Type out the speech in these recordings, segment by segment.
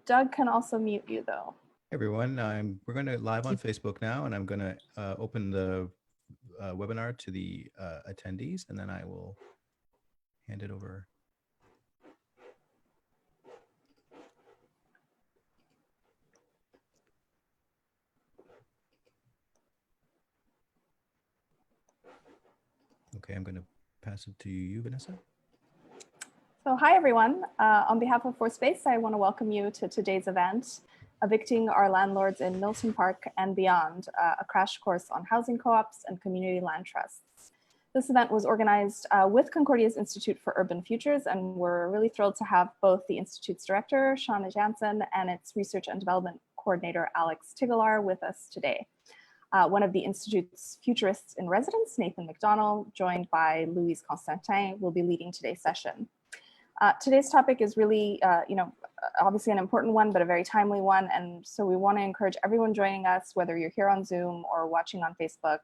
Doug can also mute you though. Hey everyone, we're going to live on Facebook now, and I'm going to open the webinar to the attendees, and then I will hand it over. Okay, I'm going to pass it to you, Vanessa. So hi everyone. On behalf of ForSpace, I want to welcome you to today's event, Evicting Our Landlords in Milton Parc and Beyond, a crash course on housing co-ops and community land trusts. This event was organized with Concordia's Institute for Urban Futures, and we're really thrilled to have both the Institute's director, Shauna Jansen, and its research and development coordinator, Alex Tigalar, with us today. One of the Institute's futurists in residence, Nathan McDonald, joined by Louise Constantin, will be leading today's session. Today's topic is really, obviously an important one, but a very timely one. And so we want to encourage everyone joining us, whether you're here on Zoom or watching on Facebook,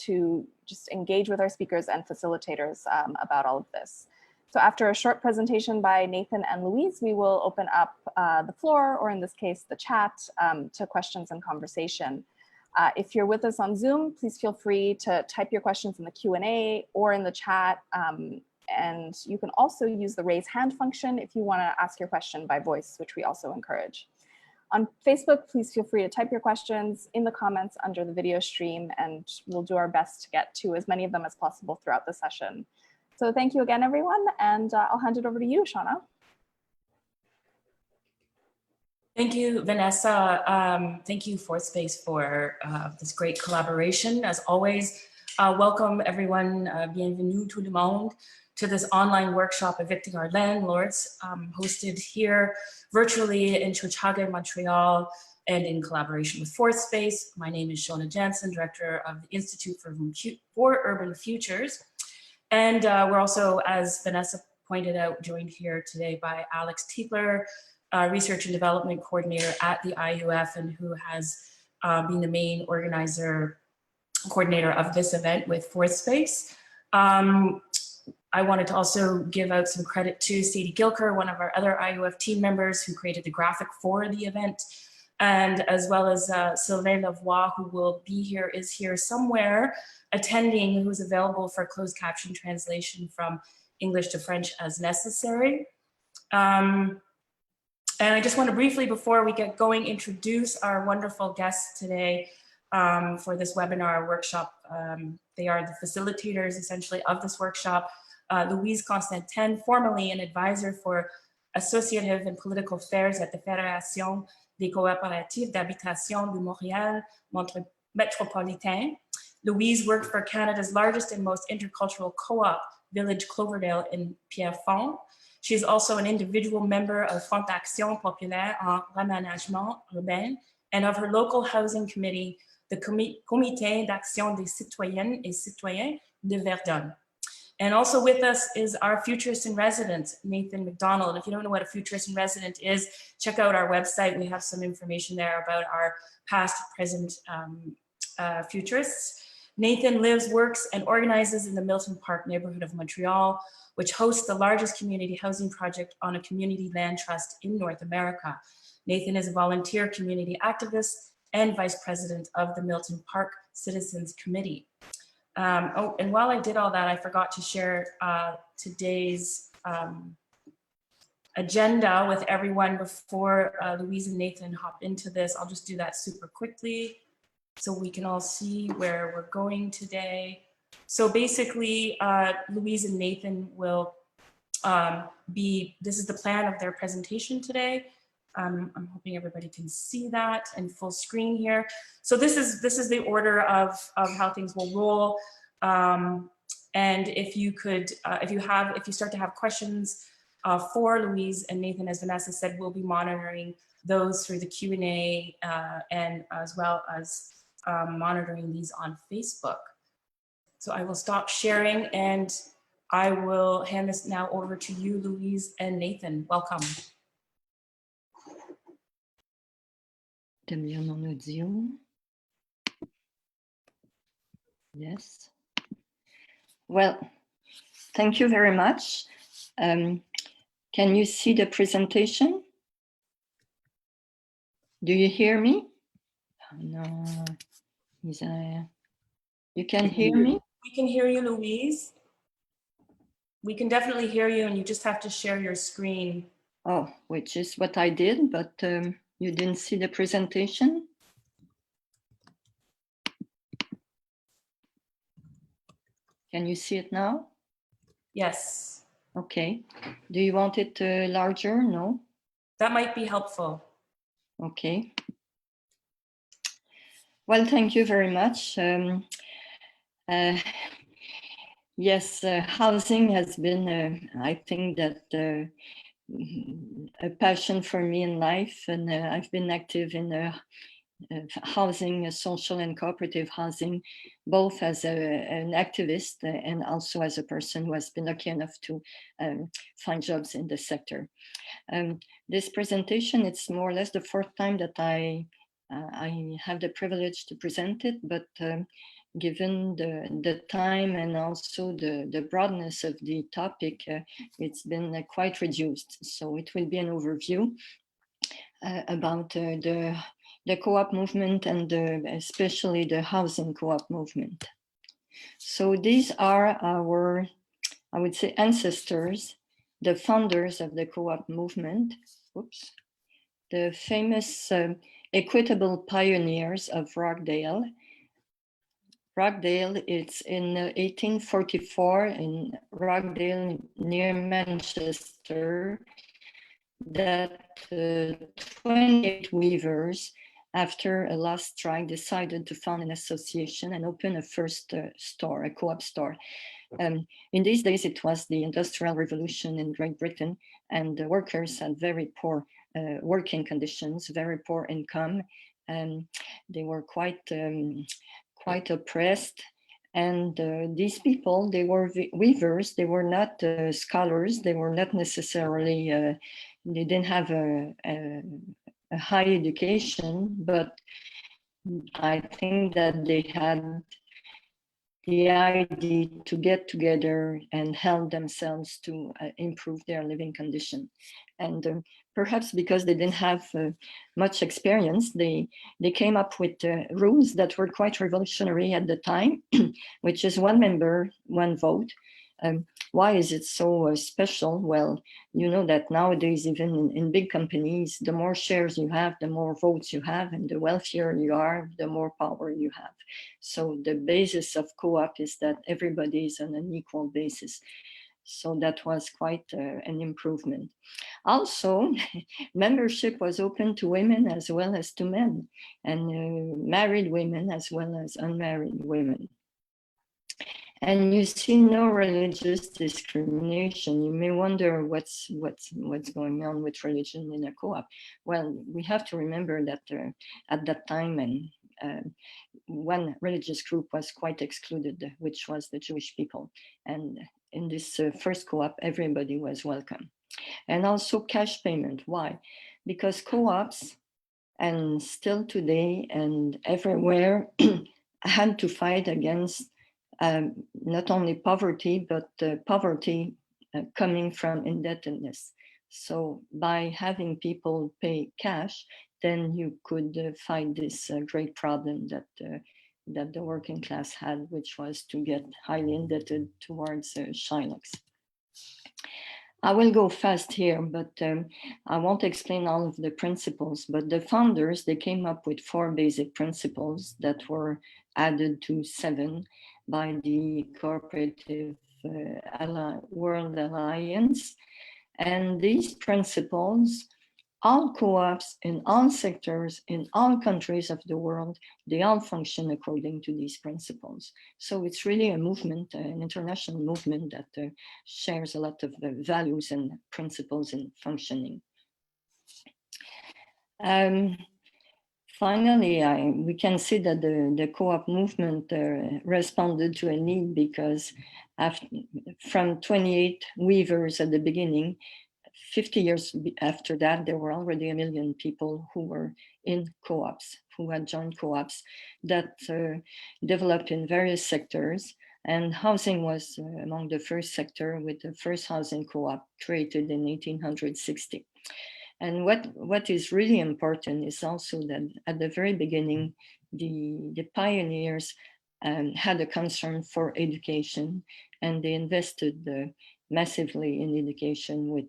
to just engage with our speakers and facilitators about all of this. So after a short presentation by Nathan and Louise, we will open up the floor, or in this case, the chat, to questions and conversation. If you're with us on Zoom, please feel free to type your questions in the Q&A or in the chat. And you can also use the raise hand function if you want to ask your question by voice, which we also encourage. On Facebook, please feel free to type your questions in the comments under the video stream, and we'll do our best to get to as many of them as possible throughout the session. So thank you again, everyone, and I'll hand it over to you, Shauna. Thank you, Vanessa. Thank you, ForSpace, for this great collaboration. As always, welcome everyone, bienvenue tout le monde, to this online workshop, Evicting Our Landlords, hosted here virtually in Hochelaga, Montreal, and in collaboration with ForSpace. My name is Shauna Jansen, Director of the Institute for Urban Futures. And we're also, as Vanessa pointed out, joined here today by Alex Tiegler, Research and Development Coordinator at the IUF, and who has been the main coordinator of this event with ForSpace. I wanted to also give out some credit to Sadie Gilker, one of our other IUF team members who created the graphic for the event, and as well as Sylvain Lavoie, who will be here, is here somewhere attending, who's available for closed caption translation from English to French as necessary. And I just want to briefly, before we get going, introduce our wonderful guests today for this webinar workshop. They are the facilitators, essentially, of this workshop. Louise Constantin, formerly an advisor for associative and political affairs at the Fédération des Co-operatives d'Habitation de Montréal Métropolitain. Louise worked for Canada's largest and most intercultural co-op, Village Cloverdale in Pierrefonds. She is also an individual member of Front d'Action Populaire en Raménagement Urbain and of her local housing committee, the Comité d'Action des Citoyennes et Citoyens de Verdun. And also with us is our futurist in residence, Nathan McDonald. If you don't know what a futurist in resident is, check out our website. We have some information there about our past, present futurists. Nathan lives, works, and organizes in the Milton Parc neighborhood of Montreal, which hosts the largest community housing project on a community land trust in North America. Nathan is a volunteer community activist and vice president of the Milton Parc Citizens Committee. Oh, and while I did all that, I forgot to share today's agenda with everyone before Louise and Nathan hop into this. I'll just do that super quickly so we can all see where we're going today. So basically, Louise and Nathan will this is the plan of their presentation today. I'm hoping everybody can see that in full screen here. So this is the order of how things will roll. And if you could, if you start to have questions for Louise and Nathan, as Vanessa said, we'll be monitoring those through the Q&A and as well as monitoring these on Facebook. So I will stop sharing and I will hand this now over to you, Louise and Nathan. Welcome. Mon audio. Yes. Well, thank you very much. Can you see the presentation? Do you hear me? No, you can hear me? We can hear you, Louise. We can definitely hear you, and you just have to share your screen. Oh, which is what I did, but you didn't see the presentation? Can you see it now? Yes. Okay. Do you want it larger? No? That might be helpful. Okay. Well, thank you very much. Yes, housing has been, I think that a passion for me in life, and I've been active in housing, social and cooperative housing, both as an activist and also as a person who has been lucky enough to find jobs in the sector. This presentation, it's more or less the fourth time that I have the privilege to present it, but given the time and also the broadness of the topic, it's been quite reduced. So it will be an overview about the co-op movement and especially the housing co-op movement. So these are our, I would say, ancestors, the founders of the co-op movement. Oops. The famous equitable pioneers of Rockdale. Rockdale, it's in 1844 in Rockdale near Manchester, that 28 weavers, after a last strike, decided to found an association and open a first store, a co-op store. In these days, it was the Industrial Revolution in Great Britain, and the workers had very poor working conditions, very poor income, and they were quite oppressed. And these people, they were weavers, they were not scholars, they were not necessarily, they didn't have a high education, but I think that they had the idea to get together and help themselves to improve their living condition. And perhaps because they didn't have much experience, they came up with rules that were quite revolutionary at the time, which is one member, one vote. Why is it so special? Well, you know that nowadays, even in big companies, the more shares you have, the more votes you have, and the wealthier you are, the more power you have. So the basis of co-op is that everybody is on an equal basis. So that was quite an improvement. Also, membership was open to women as well as to men, and married women as well as unmarried women. And you see no religious discrimination. You may wonder what's going on with religion in a co-op. Well, we have to remember that at that time, and one religious group was quite excluded, which was the Jewish people. And in this first co-op, everybody was welcome. And also cash payment. Why? Because co-ops, and still today and everywhere, had to fight against not only poverty, but poverty coming from indebtedness. So by having people pay cash, then you could fight this great problem that the working class had, which was to get highly indebted towards Shylocks. I will go fast here, but I won't explain all of the principles, but the founders, they came up with 4 basic principles that were added to 7 by the Cooperative World Alliance. And these principles, all co-ops in all sectors, in all countries of the world, they all function according to these principles. So it's really a movement, an international movement that shares a lot of the values and principles in functioning. Finally, we can see that the co-op movement responded to a need, because from 28 weavers at the beginning, 50 years after that, there were already 1 million people who were in co-ops, who had joined co-ops that developed in various sectors. And housing was among the first sector, with the first housing co-op created in 1860. And what is really important is also that at the very beginning, the pioneers had a concern for education, and they invested massively in education with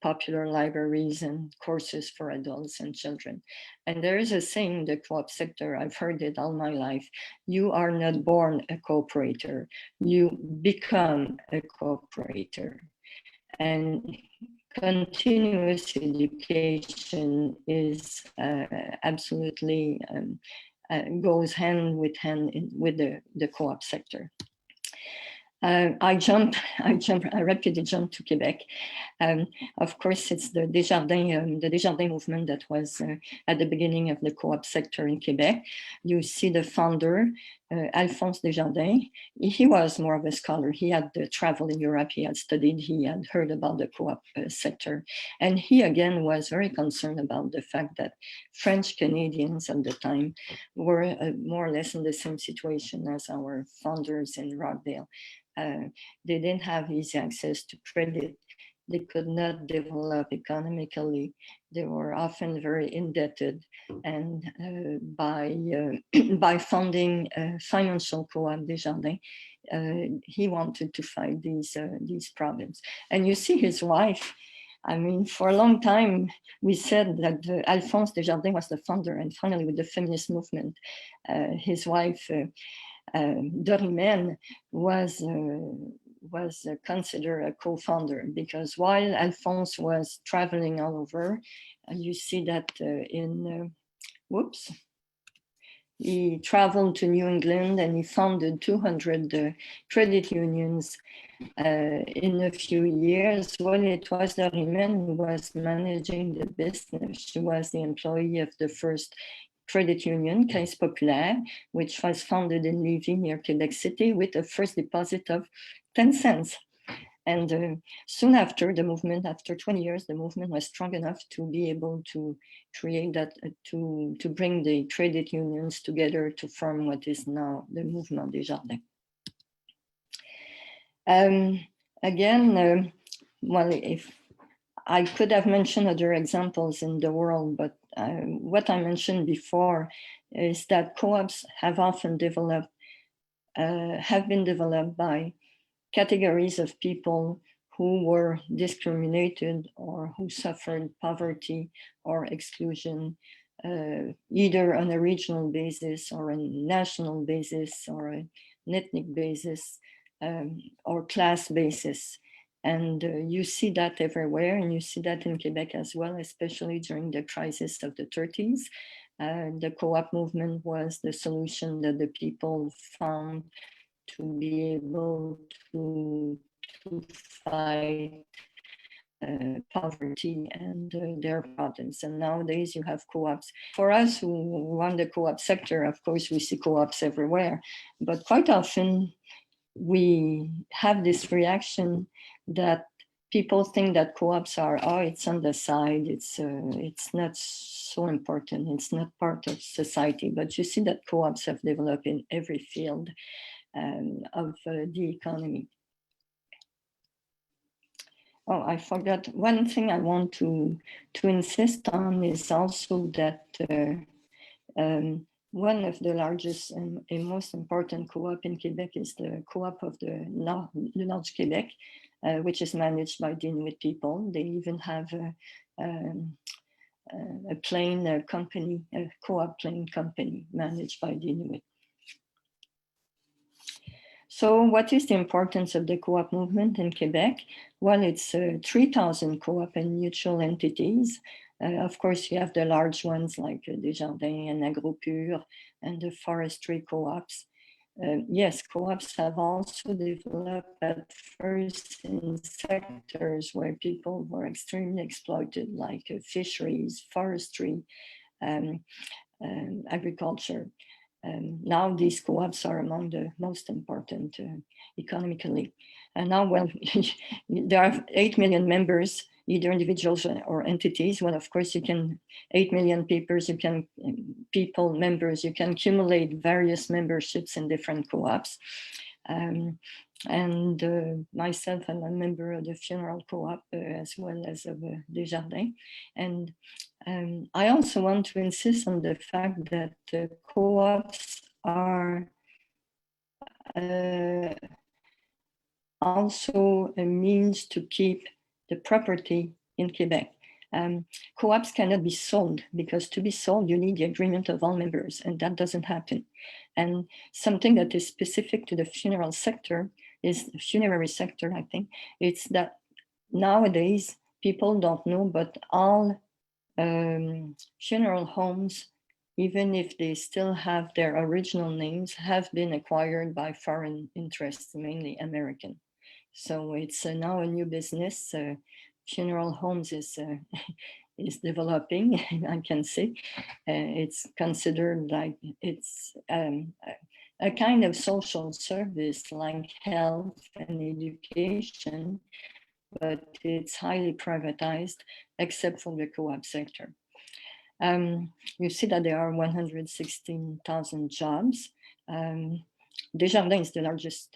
popular libraries and courses for adults and children. And there is a saying in the co-op sector, I've heard it all my life: you are not born a cooperator, you become a cooperator. And continuous education is absolutely goes hand with hand with the co-op sector. I rapidly jump to Quebec. Of course, it's the Desjardins movement that was at the beginning of the co-op sector in Quebec. You see the founder, Alphonse Desjardins. He was more of a scholar. He had traveled in Europe, he had studied, he had heard about the co-op sector. And he again was very concerned about the fact that French Canadians at the time were more or less in the same situation as our founders in Rockdale. They didn't have easy access to credit. They could not develop economically. They were often very indebted. And by founding financial co-op Desjardins, he wanted to fight these problems. And you see his wife. I mean, for a long time, we said that Alphonse Desjardins was the founder, and finally with the feminist movement, his wife, Dorimène was considered a co-founder, because while Alphonse was traveling all over, you see that he traveled to New England and he founded 200 credit unions in a few years. When it was Dorimène who was managing the business, she was the employee of the first credit union, Caisse Populaire, which was founded in Lévis near Quebec City with a first deposit of 10 cents. And soon after the movement, after 20 years, the movement was strong enough to be able to create that, to bring the credit unions together to form what is now the Mouvement Desjardins. Again, well, if I could have mentioned other examples in the world, but what I mentioned before is that co-ops have often developed, have been developed by categories of people who were discriminated or who suffered poverty or exclusion, either on a regional basis or a national basis or an ethnic basis or class basis. And you see that everywhere, and you see that in Quebec as well, especially during the crisis of the 30s. The co-op movement was the solution that the people found to be able to fight poverty and their problems. And nowadays you have co-ops. For us who run the co-op sector, of course, we see co-ops everywhere, but quite often we have this reaction that people think that co-ops are, oh, it's on the side, it's not so important, it's not part of society. But you see that co-ops have developed in every field of the economy. Oh, I forgot one thing I want to insist on is also that one of the largest and most important co-op in Quebec is the co-op of the Nord du Québec, which is managed by the Inuit people. They even have a plane company, a co-op plane company managed by the Inuit. So what is the importance of the co-op movement in Quebec? Well, it's 3,000 co-op and mutual entities. Of course, you have the large ones like Desjardins and AgroPure and the forestry co-ops. Yes, co-ops have also developed at first in sectors where people were extremely exploited, like fisheries, forestry, agriculture. Now these co-ops are among the most important economically. And now, well, there are 8 million members, either individuals or entities. Well, of course, you can, 8 million members, you can accumulate various memberships in different co-ops. and myself, I'm a member of the funeral co-op as well as of Desjardins. And I also want to insist on the fact that co-ops are also a means to keep the property in Quebec. Co-ops cannot be sold because to be sold, you need the agreement of all members, and that doesn't happen. And something that is specific to the funeral sector is the funerary sector, I think. It's that nowadays people don't know, but all funeral homes, even if they still have their original names, have been acquired by foreign interests, mainly American. So it's now a new business. Funeral homes is developing, I can say. It's considered like it's a kind of social service like health and education, but it's highly privatized, except for the co-op sector. You see that there are 116,000 jobs. Desjardins is the largest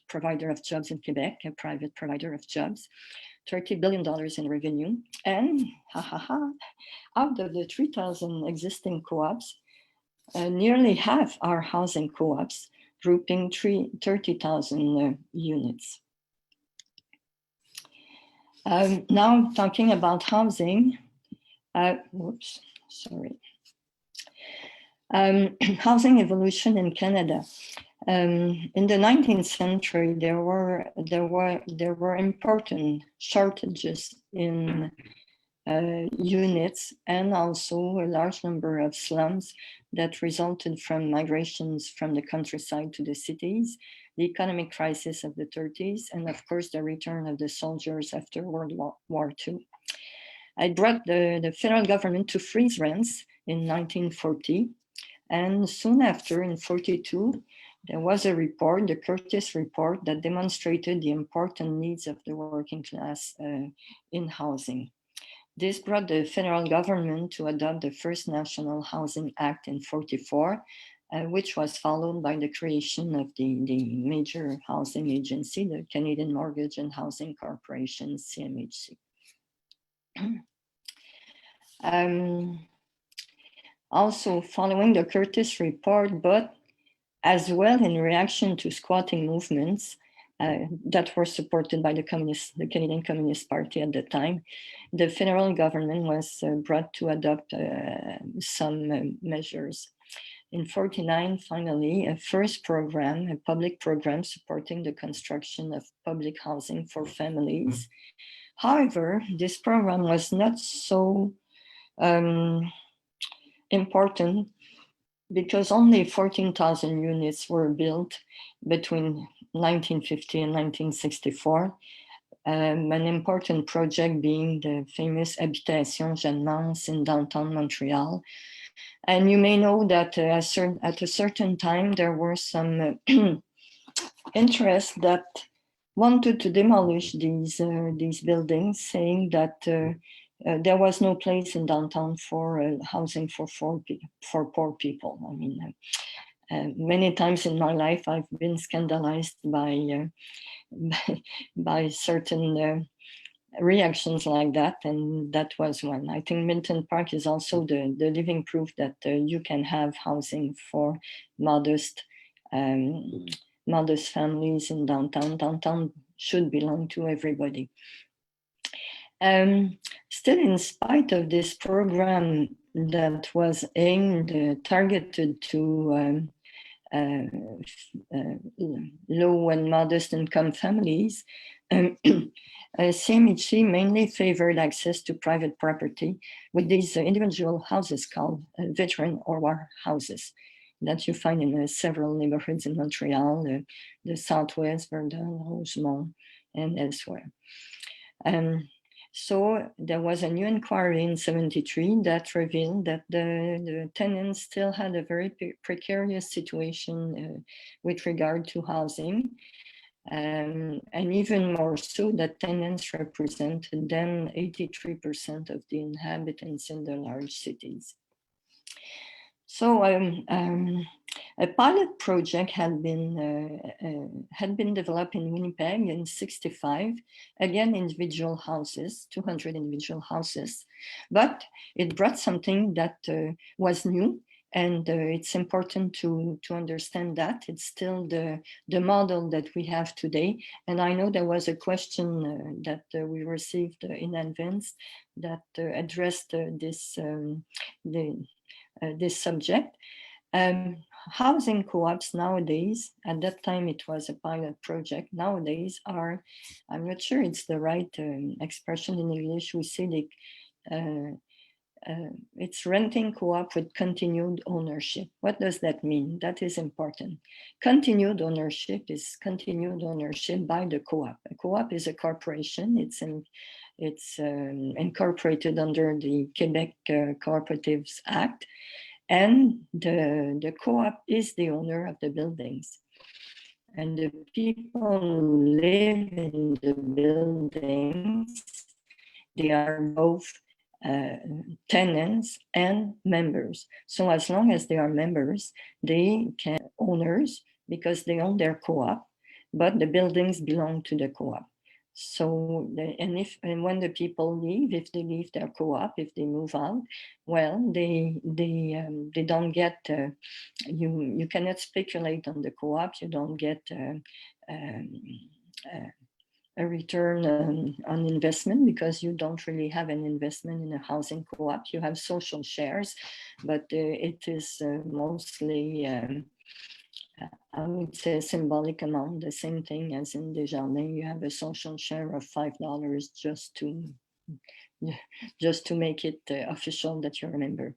provider of jobs in Quebec, a private provider of jobs, $30 billion in revenue. And out of the 3,000 existing co-ops, nearly half are housing co-ops, grouping 30,000 units. Now talking about housing, housing evolution in Canada. In the 19th century, there were important shortages in units and also a large number of slums that resulted from migrations from the countryside to the cities, the economic crisis of the 30s, and of course the return of the soldiers after World War II. I brought the federal government to freeze rents in 1940, and soon after, in 42, there was a report, the Curtis report, that demonstrated the important needs of the working class in housing. This brought the federal government to adopt the first National Housing Act in 44, which was followed by the creation of the major housing agency, the Canadian Mortgage and Housing Corporation, CMHC. Also following the Curtis report, but as well in reaction to squatting movements that were supported by the Canadian Communist Party at the time, the federal government was brought to adopt some measures. In 49, finally, a first program, a public program supporting the construction of public housing for families. However, this program was not so important because only 14,000 units were built between 1950 and 1964. An important project being the famous Habitation Jeannemance in downtown Montreal. And you may know that at a certain time, there were some interests that wanted to demolish these buildings, saying that there was no place in downtown for housing for poor people. I mean, many times in my life, I've been scandalized by certain reactions like that, and that was one. I think Milton Parc is also the living proof that you can have housing for modest families in downtown. Downtown should belong to everybody. Still, in spite of this program that was targeted to low and modest income families, CMHC mainly favored access to private property with these individual houses called veteran or war houses that you find in several neighborhoods in Montreal, the Southwest, Verdun, Rosemont, and elsewhere. So there was a new inquiry in 73 that revealed that the tenants still had a very precarious situation with regard to housing. And even more so, that tenants represented then 83% of the inhabitants in the large cities. So A pilot project had been developed in Winnipeg in '65, again individual houses, 200 individual houses, but it brought something that was new, and it's important to understand that it's still the model that we have today. And I know there was a question that we received in advance that addressed this this subject. Housing co-ops nowadays, at that time it was a pilot project, nowadays are, I'm not sure it's the right expression in English, we say it's renting co-op with continued ownership. What does that mean? That is important. Continued ownership is continued ownership by the co-op. A co-op is a corporation. It's incorporated under the Québec Co-operatives Act. And the co-op is the owner of the buildings. And the people who live in the buildings, they are both tenants and members. So as long as they are members, they can owners because they own their co-op, but the buildings belong to the co-op. So, and when the people leave, if they leave their co-op, if they move out, well, they don't get. You cannot speculate on the co-op. You don't get a return on investment because you don't really have an investment in a housing co-op. You have social shares, but it is mostly. I would say a symbolic amount, the same thing as in Desjardins. You have a social share of $5 just to make it official that you're a member.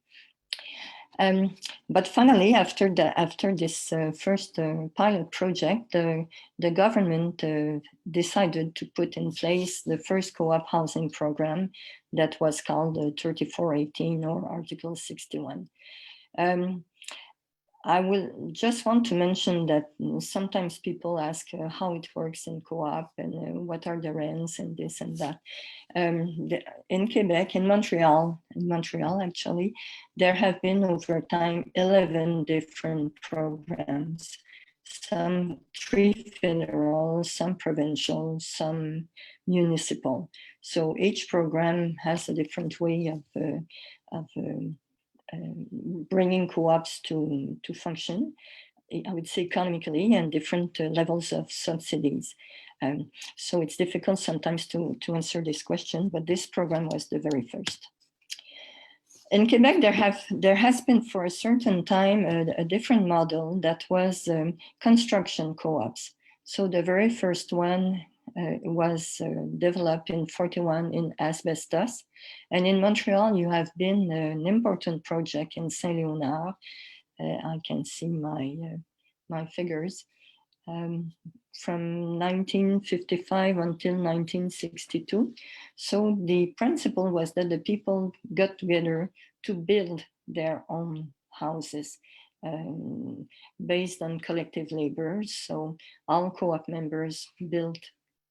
But finally, after this first pilot project, the government decided to put in place the first co-op housing program that was called 3418 or Article 61. I will just want to mention that sometimes people ask how it works in co-op and what are the rents and this and that. In Quebec, in Montreal actually, there have been over time 11 different programs, some 3 federal, some provincial, some municipal. So each program has a different way of bringing co-ops to function, I would say economically, and different levels of subsidies. So it's difficult sometimes to answer this question, but this program was the very first. In Quebec, there has been for a certain time a different model that was construction co-ops. So the very first one was developed in 41 in asbestos. And in Montreal, you have been an important project in Saint-Léonard. I can see my figures. From 1955 until 1962. So the principle was that the people got together to build their own houses based on collective labor. So all co-op members built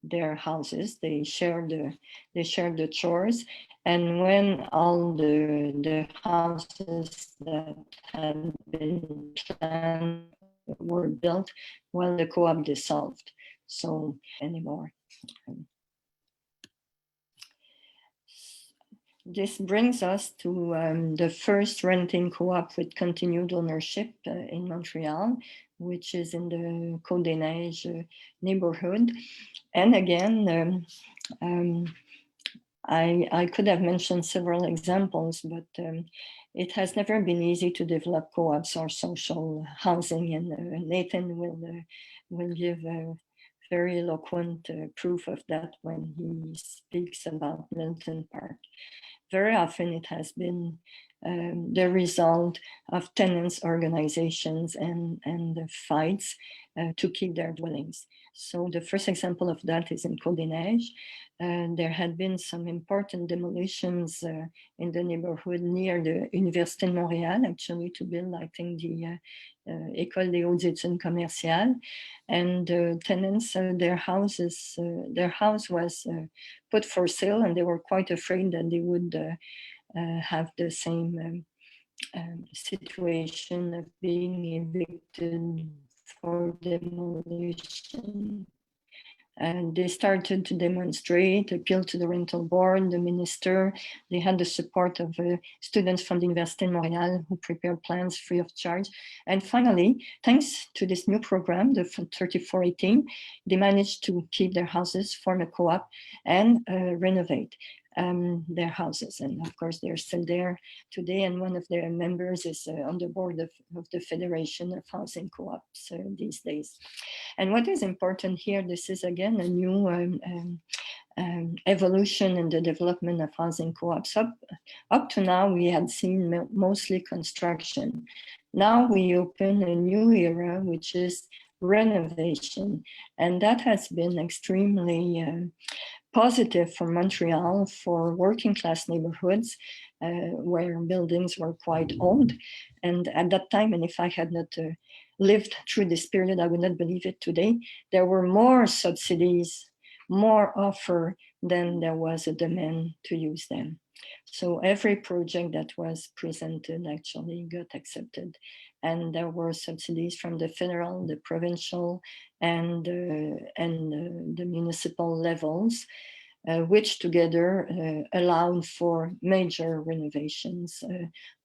their houses. They shared the chores, and when all the houses that had been planned were built, well, the co-op dissolved. So anymore. This brings us to the first renting co-op with continued ownership in Montreal, which is in the Côte des Neiges neighborhood. And again, I could have mentioned several examples, but it has never been easy to develop co-ops or social housing, and Nathan will give a very eloquent proof of that when he speaks about Milton Parc. Very often it has been the result of tenants, organizations, and fights to keep their dwellings. So the first example of that is in Côte des Neiges. There had been some important demolitions in the neighborhood near the Université de Montréal, actually, to build, I think, the École des Hautes Études Commerciales. And tenants, their house was put for sale, and they were quite afraid that they would have the same situation of being evicted for demolition. And they started to demonstrate, appeal to the rental board, the minister. They had the support of students from the Université de Montréal who prepared plans free of charge. And finally, thanks to this new program, the 3418, they managed to keep their houses, form a co-op, and renovate their houses. And of course, they're still there today. And one of their members is on the board of the Federation of Housing Co-ops these days. And what is important here, this is again a new evolution in the development of housing co-ops. Up to now, we had seen mostly construction. Now we open a new era, which is renovation. And that has been extremely positive for Montreal, for working class neighborhoods where buildings were quite old. And at that time, and if I had not lived through this period, I would not believe it today, there were more subsidies, more offer than there was a demand to use them. So every project that was presented actually got accepted. And there were subsidies from the federal, the provincial, and the municipal levels, which together allowed for major renovations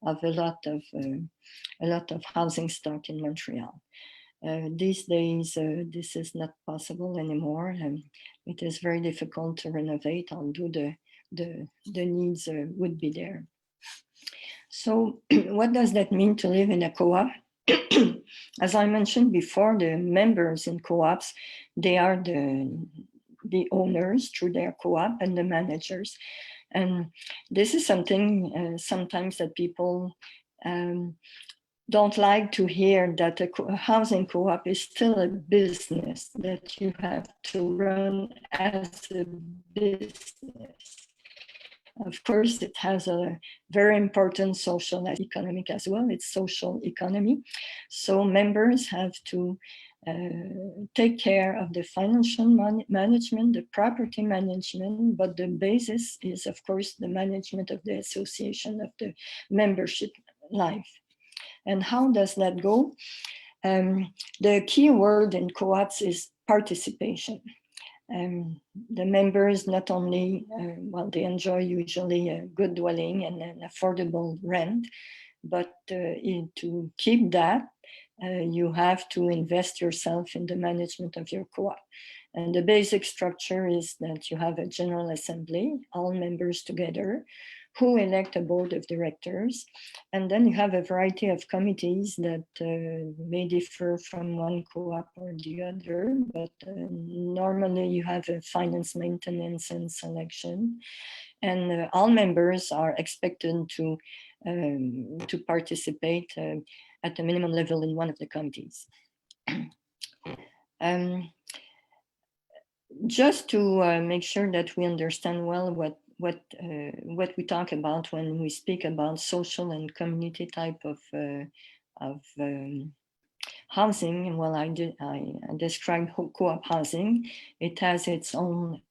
of a lot of housing stock in Montreal. These days, this is not possible anymore, and it is very difficult to renovate, although the needs would be there. So what does that mean to live in a co-op? As I mentioned before, the members in co-ops, they are the owners through their co-op and the managers. And this is something sometimes that people don't like to hear, that a housing co-op is still a business that you have to run as a business. Of course, it has a very important social and economic as well. It's social economy. So members have to take care of the financial management, the property management, but the basis is, of course, the management of the association, of the membership life. And how does that go? The key word in co-ops is participation. The members not only, well, they enjoy usually a good dwelling and an affordable rent, but to keep that, you have to invest yourself in the management of your co-op. And the basic structure is that you have a general assembly, all members together, who elect a board of directors. And then you have a variety of committees that may differ from one co-op or the other, but normally you have a finance, maintenance, and selection. And all members are expected to participate at a minimum level in one of the committees. Just to make sure that we understand well what we talk about when we speak about social and community type of housing. Well, I described co-op housing. It has its own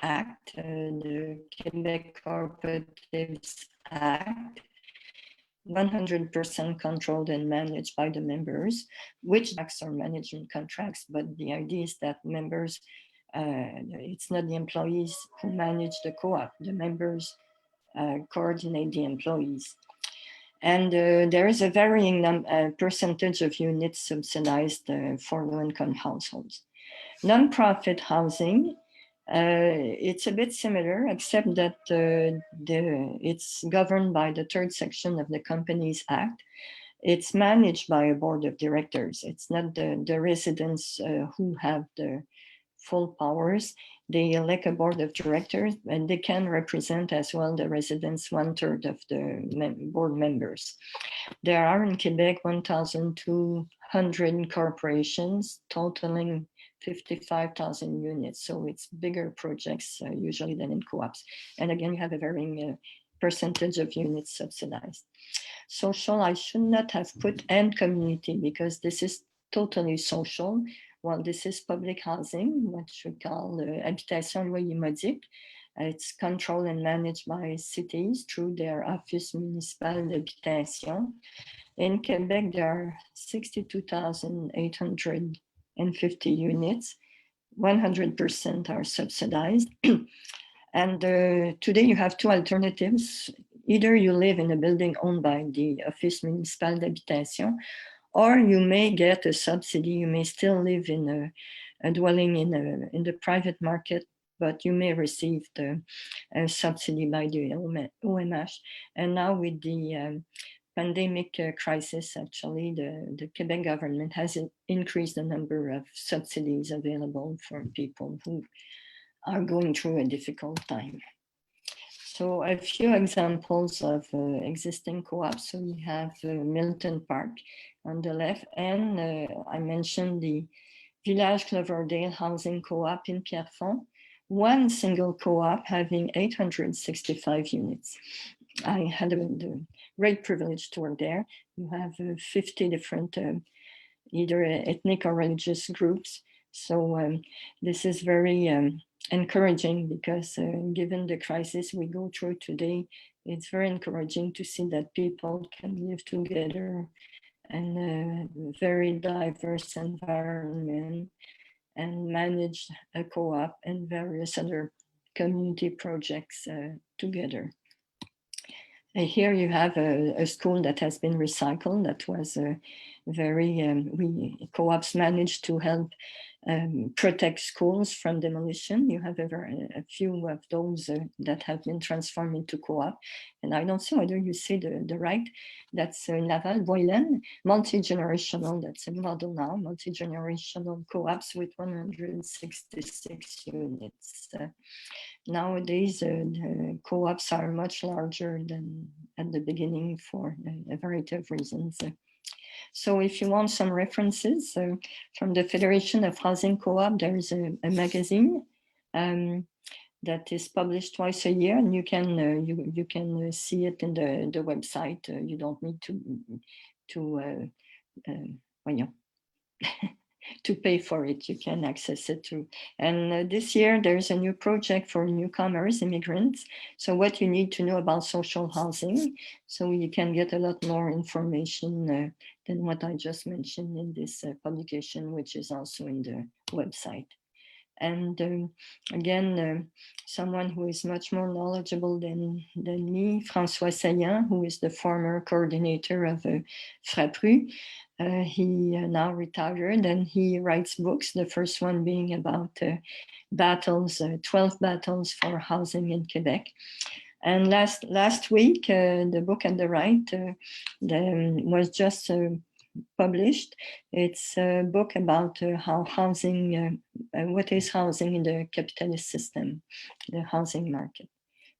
act, the Québec Co-operatives Act, 100% controlled and managed by the members, which acts are management contracts, but the idea is that members, it's not the employees who manage the co-op, the members coordinate the employees. And there is a varying percentage of units subsidized for low-income households. Non-profit housing, it's a bit similar, except that it's governed by the third section of the Companies Act. It's managed by a board of directors. It's not the residents who have the full powers. They elect a board of directors, and they can represent as well the residents 1/3 of the board members. There are in Quebec 1,200 corporations totaling 55,000 units. So it's bigger projects usually than in co-ops. And again, you have a varying percentage of units subsidized. Social, I should not have put and community because this is totally social. Well, this is public housing, what we call habitation loyer modique. It's controlled and managed by cities through their Office Municipal d'Habitation. In Quebec, there are 62,850 units. 100% are subsidized. And today you have two alternatives. Either you live in a building owned by the Office Municipal d'Habitation, or you may get a subsidy. You may still live in a dwelling in the private market, but you may receive the subsidy by the OMH. And now with the pandemic crisis, actually, the Quebec government has increased the number of subsidies available for people who are going through a difficult time. So a few examples of existing co-ops. So we have Milton Parc on the left, and I mentioned the Village Cloverdale Housing Co-op in Pierrefonds, one single co-op having 865 units. I had the great privilege to work there. You have 50 different either ethnic or religious groups. So this is very encouraging because given the crisis we go through today, it's very encouraging to see that people can live together in a very diverse environment and manage a co-op and various other community projects together. Here you have a school that has been recycled. That was we co-ops managed to help protect schools from demolition. You have a few of those that have been transformed into co-op. And I don't see whether you see the right, that's Laval, Boylan, multi-generational, that's a model now, multi-generational co-ops with 166 units. Nowadays, the co-ops are much larger than at the beginning for a variety of reasons. So if you want some references from the Federation of Housing Co-op, there is a magazine that is published twice a year, and you can see it in the website. You don't need to to pay for it. You can access it too. And this year there's a new project for newcomers, immigrants. So what you need to know about social housing, so you can get a lot more information than what I just mentioned in this publication, which is also in the website. And again, someone who is much more knowledgeable than me, François Saillant, who is the former coordinator of Frappru. He now retired, and he writes books, the first one being about battles, 12 battles for housing in Quebec. And last week, the book on the right was just published. It's a book about how housing, what is housing in the capitalist system, the housing market.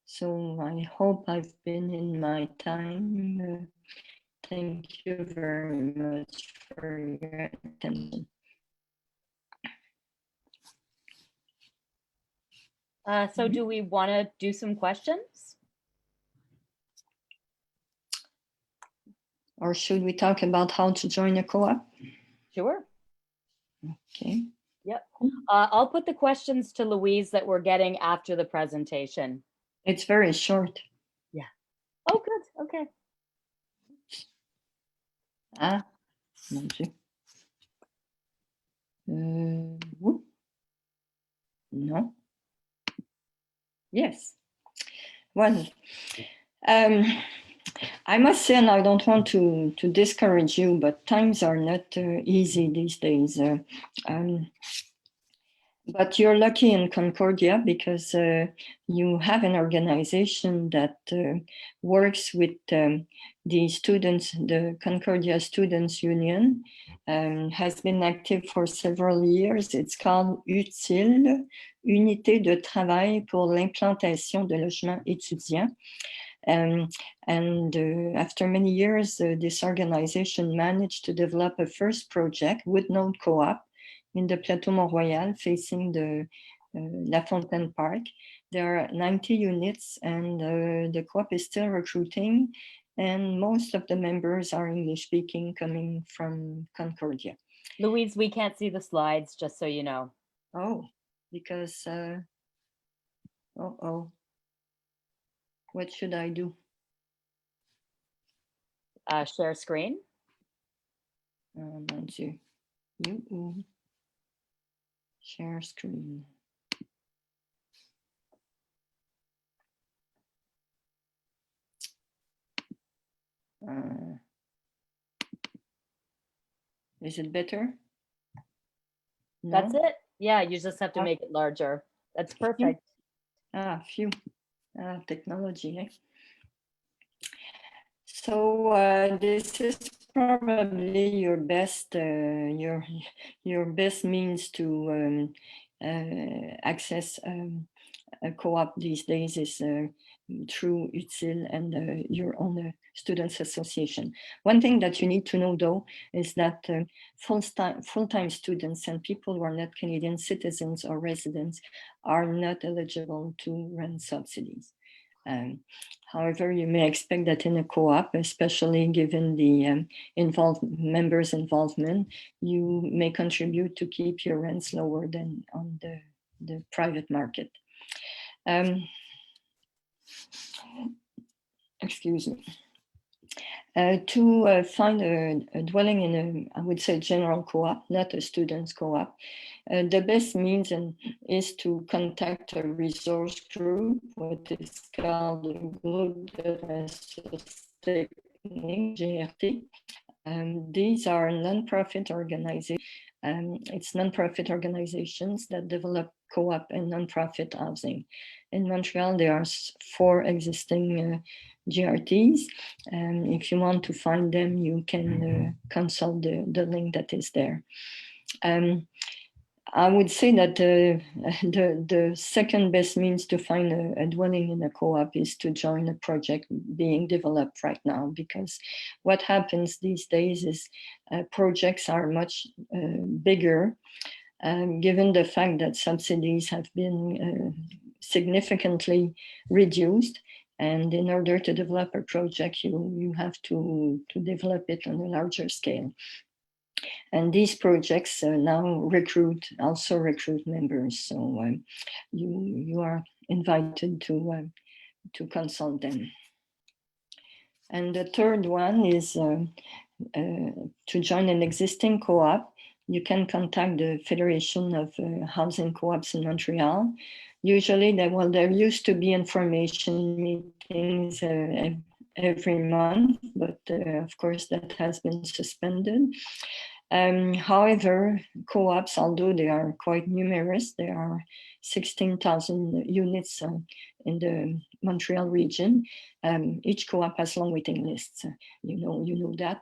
So I hope I've been in my time. Thank you very much for your attention. So do we want to do some questions? Or should we talk about how to join a co-op? Sure. Okay. Yep. I'll put the questions to Louise that we're getting after the presentation. It's very short. Yeah. Oh, good. Okay. Ah, mon Dieu. No. Yes. Well, I must say, and I don't want to discourage you, but times are not easy these days. But you're lucky in Concordia because you have an organization that works with the students. The Concordia Students Union has been active for several years. It's called UTIL, Unité de Travail pour l'implantation de logements étudiants. And after many years, this organization managed to develop a first project, Woodnote Co-op, in the Plateau Mont-Royal facing the La Fontaine Park. There are 90 units and the co-op is still recruiting, and most of the members are English speaking, coming from Concordia. Louise, we can't see the slides, just so you know. Oh, because Oh, what should I do? Share screen. Oh, mon Dieu. Share screen. Is it better? No? That's it. Yeah, you just have to make it larger. That's perfect. Phew. Technology, eh? So this is probably your best means to access a co-op these days is through UTIL and your own students association. One thing that you need to know though is that full-time students and people who are not Canadian citizens or residents are not eligible to rent subsidies. However, you may expect that in a co-op, especially given the members' involvement, you may contribute to keep your rents lower than on the private market. Excuse me. To find a dwelling in I would say, general co-op, not a student's co-op, the best means is to contact a resource group, what is called a Groupe de Ressources Techniques, GRT. These are non-profit organizations. It's non-profit organizations that develop co-op and non-profit housing. In Montreal, there are 4 existing GRTs. If you want to find them, you can consult the link that is there. I would say that the second best means to find a dwelling in a co-op is to join a project being developed right now, because what happens these days is projects are much bigger, given the fact that subsidies have been significantly reduced. And in order to develop a project, you have to develop it on a larger scale. And these projects now also recruit members. So you are invited to consult them. And the third one is to join an existing co-op. You can contact the Federation of Housing Co-ops in Montreal. Usually, there used to be information meetings every month, but of course that has been suspended. However, co-ops, although they are quite numerous, there are 16,000 units in the Montreal region. Each co-op has long waiting lists. You know that.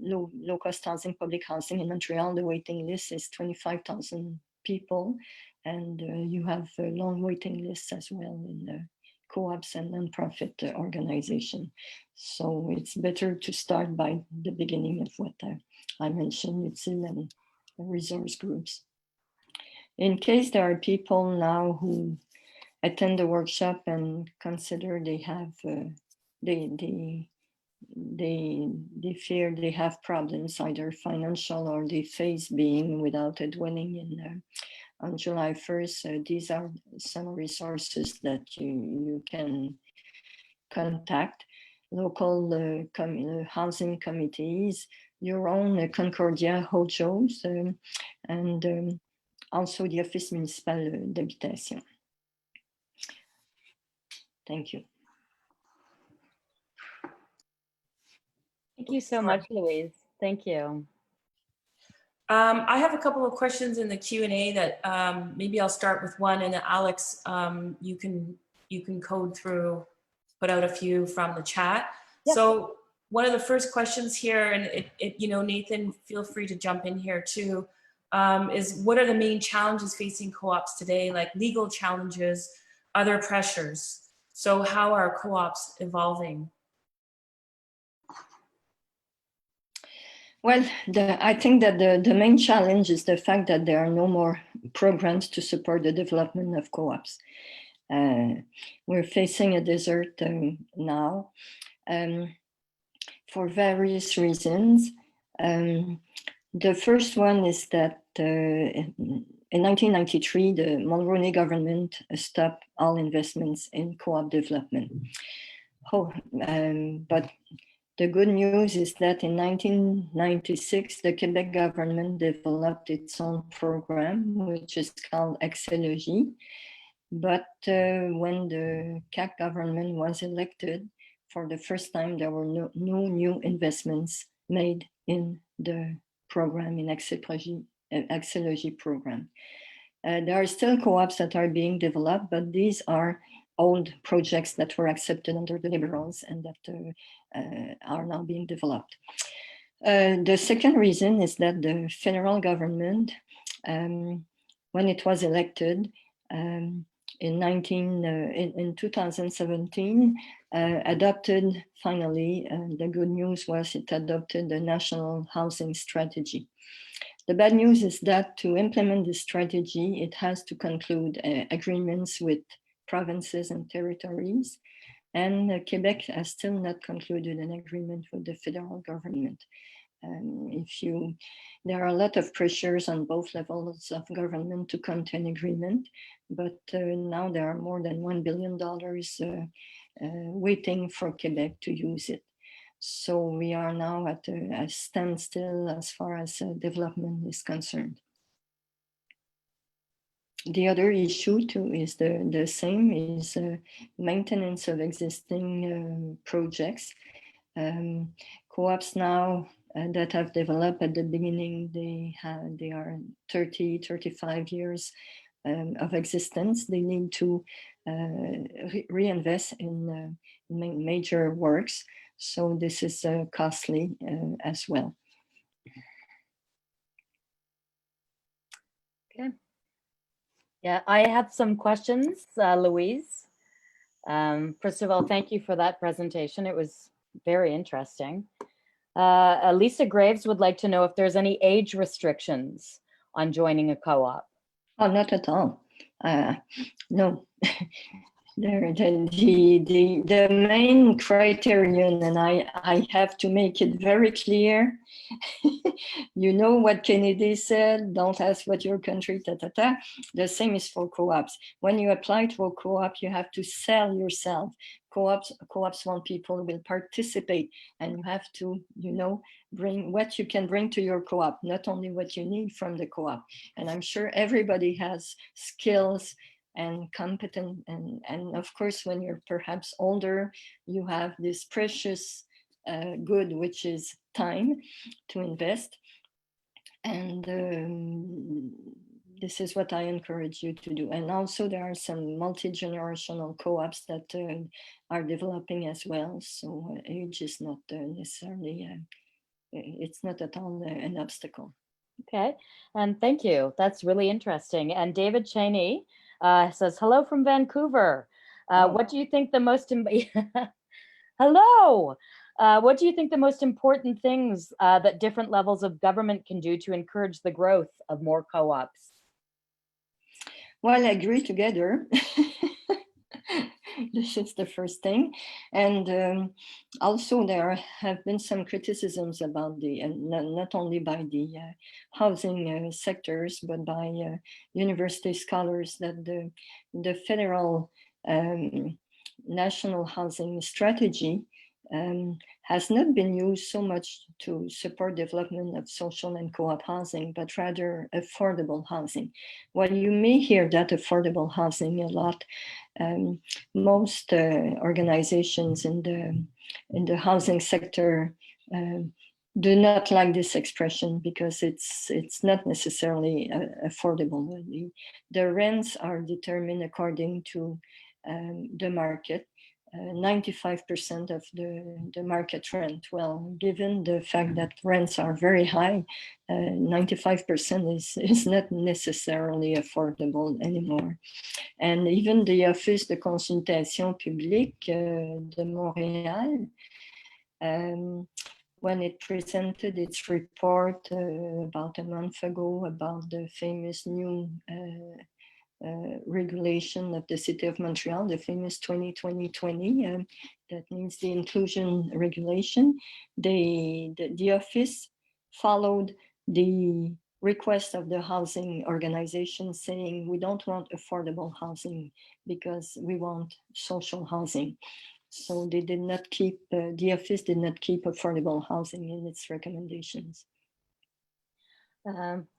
Low-cost housing, public housing in Montreal, the waiting list is 25,000 people, and you have long waiting lists as well in the co-ops and non-profit organization. So it's better to start by the beginning of what I mentioned, UTIL and resource groups. In case there are people now who attend the workshop and consider they have, they fear they have problems, either financial or they face being without a dwelling in on July 1st, these are some resources that you can contact. Local housing committees, your own Concordia Hojos, and also the Office Municipal d'Habitation. Thank you. Thank you so much, Louise. Thank you. I have a couple of questions in the Q&A that maybe I'll start with one, and Alex, you can code through, put out a few from the chat. Yep. So one of the first questions here, and Nathan, feel free to jump in here too, is what are the main challenges facing co-ops today, like legal challenges, other pressures? So how are co-ops evolving? Well, I think that the main challenge is the fact that there are no more programs to support the development of co-ops. We're facing a desert now for various reasons. The first one is that in 1993, the Mulroney government stopped all investments in co-op development. But the good news is that in 1996, the Quebec government developed its own program, which is called Excelogie. But when the CAC government was elected, for the first time, there were no new investments made in the program, in Excelogie program. There are still co-ops that are being developed, but these are old projects that were accepted under the Liberals and that are now being developed. The second reason is that the federal government, when it was elected in 2017, adopted finally, the good news was it adopted the National Housing Strategy. The bad news is that to implement this strategy, it has to conclude agreements with provinces and territories, and Quebec has still not concluded an agreement with the federal government. There are a lot of pressures on both levels of government to come to an agreement, but now there are more than $1 billion waiting for Quebec to use it. So we are now at a standstill as far as development is concerned. The other issue too is the same, is maintenance of existing projects. Co-ops now that have developed at the beginning, they are 30, 35 years of existence. They need to reinvest in major works. So this is costly as well. Okay. Yeah, I have some questions, Louise. First of all, thank you for that presentation. It was very interesting. Lisa Graves would like to know if there's any age restrictions on joining a co-op. Oh, not at all. No. The main criterion, and I have to make it very clear, you know what Kennedy said, don't ask what your country, The same is for co-ops. When you apply to a co-op, you have to sell yourself. Co-ops want people who will participate, and you have to, bring what you can bring to your co-op, not only what you need from the co-op. And I'm sure everybody has skills and competent, and of course, when you're perhaps older, you have this precious good, which is time to invest. And this is what I encourage you to do. And also there are some multi-generational co-ops that are developing as well. So age is not necessarily, it's not at all an obstacle. Okay, and thank you. That's really interesting. And David Cheney says, hello from Vancouver. What do you think the most, hello. What do you think the most important things that different levels of government can do to encourage the growth of more co-ops? Well, agree together. This is the first thing. And also there have been some criticisms about not only by the housing sectors, but by university scholars, that the federal national housing strategy has not been used so much to support development of social and co-op housing, but rather affordable housing. While you may hear that affordable housing a lot, most organizations in the housing sector do not like this expression because it's not necessarily affordable. The rents are determined according to the market. 95% of the market rent. Well, given the fact that rents are very high, 95% is not necessarily affordable anymore. And even the Office de Consultation Publique de Montréal, when it presented its report about a month ago about the famous new regulation of the City of Montreal, the famous 2020, that means the inclusion regulation, the office followed the request of the housing organization saying we don't want affordable housing because we want social housing. So they did not keep, the office did not keep affordable housing in its recommendations.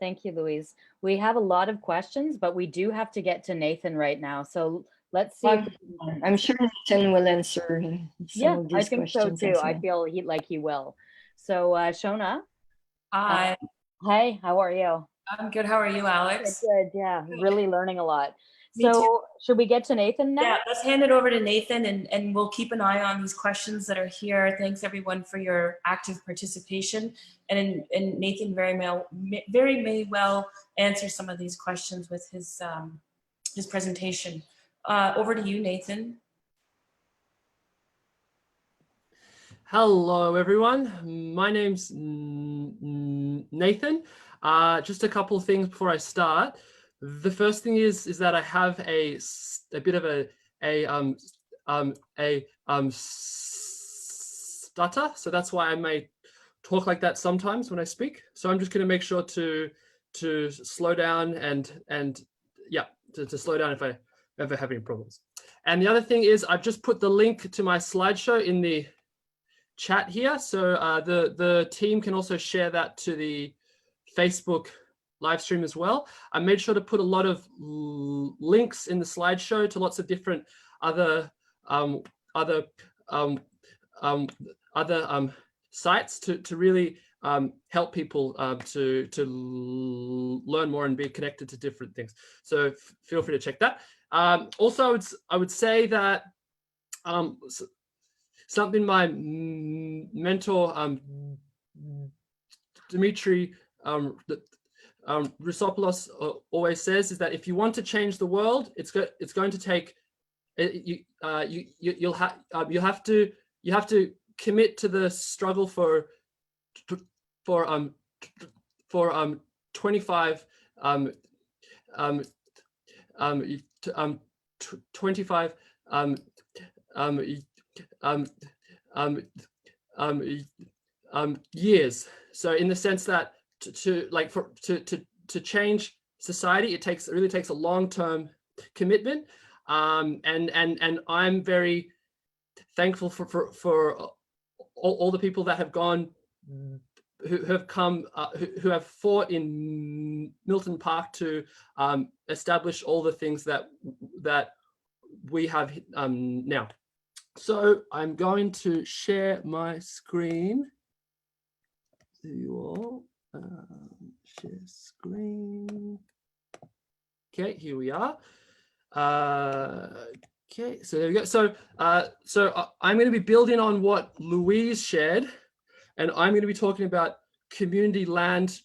Thank you, Louise. We have a lot of questions, but we do have to get to Nathan right now. So let's see. I'm sure Milton will answer some of these I think questions. so too. I feel like he will. So Shona. Hi. Hey, how are you? I'm good. How are you, Alex? Good. Yeah, really learning a lot. Me So too. should we get to Nathan now? Yeah, let's hand it over to Nathan, and we'll keep an eye on these questions that are here. Thanks everyone for your active participation. And Nathan very may well answer some of these questions with his presentation. Over to you, Nathan. Hello, everyone. My name's Nathan. Just a couple of things before I start. The first thing is that I have a bit of a stutter, so that's why I may talk like that sometimes when I speak. So I'm just going to make sure to slow down and yeah, to slow down if I ever have any problems. And the other thing is I've just put the link to my slideshow in the chat here, so the team can also share that to the Facebook live stream as well. I made sure to put a lot of links in the slideshow to lots of different other sites to really help people to learn more and be connected to different things. So feel free to check that. Also, I would say that something my mentor Dimitri Rissopoulos always says is that if you want to change the world, it's going to take you have to commit to the struggle for 25 years. So in the sense that to change society, it really takes a long-term commitment, and I'm very thankful for all the people that have gone, who have fought in Milton Parc to establish all the things that we have now. So I'm going to share my screen. To you all. Share screen. Okay, here we are. Okay, so there we go. So I'm going to be building on what Louise shared, and I'm going to be talking about community land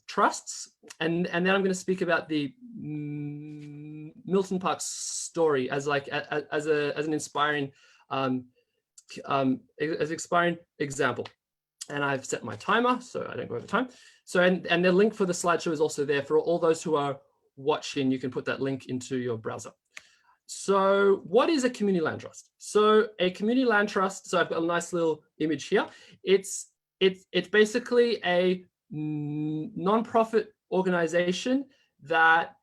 trusts, and then I'm going to speak about the Milton Parc story as an inspiring example. And I've set my timer so I don't go over time. So and the link for the slideshow is also there for all those who are watching. You can put that link into your browser. So what is a community land trust? So a community land trust, so I've got a nice little image here. It's basically a non-profit organization that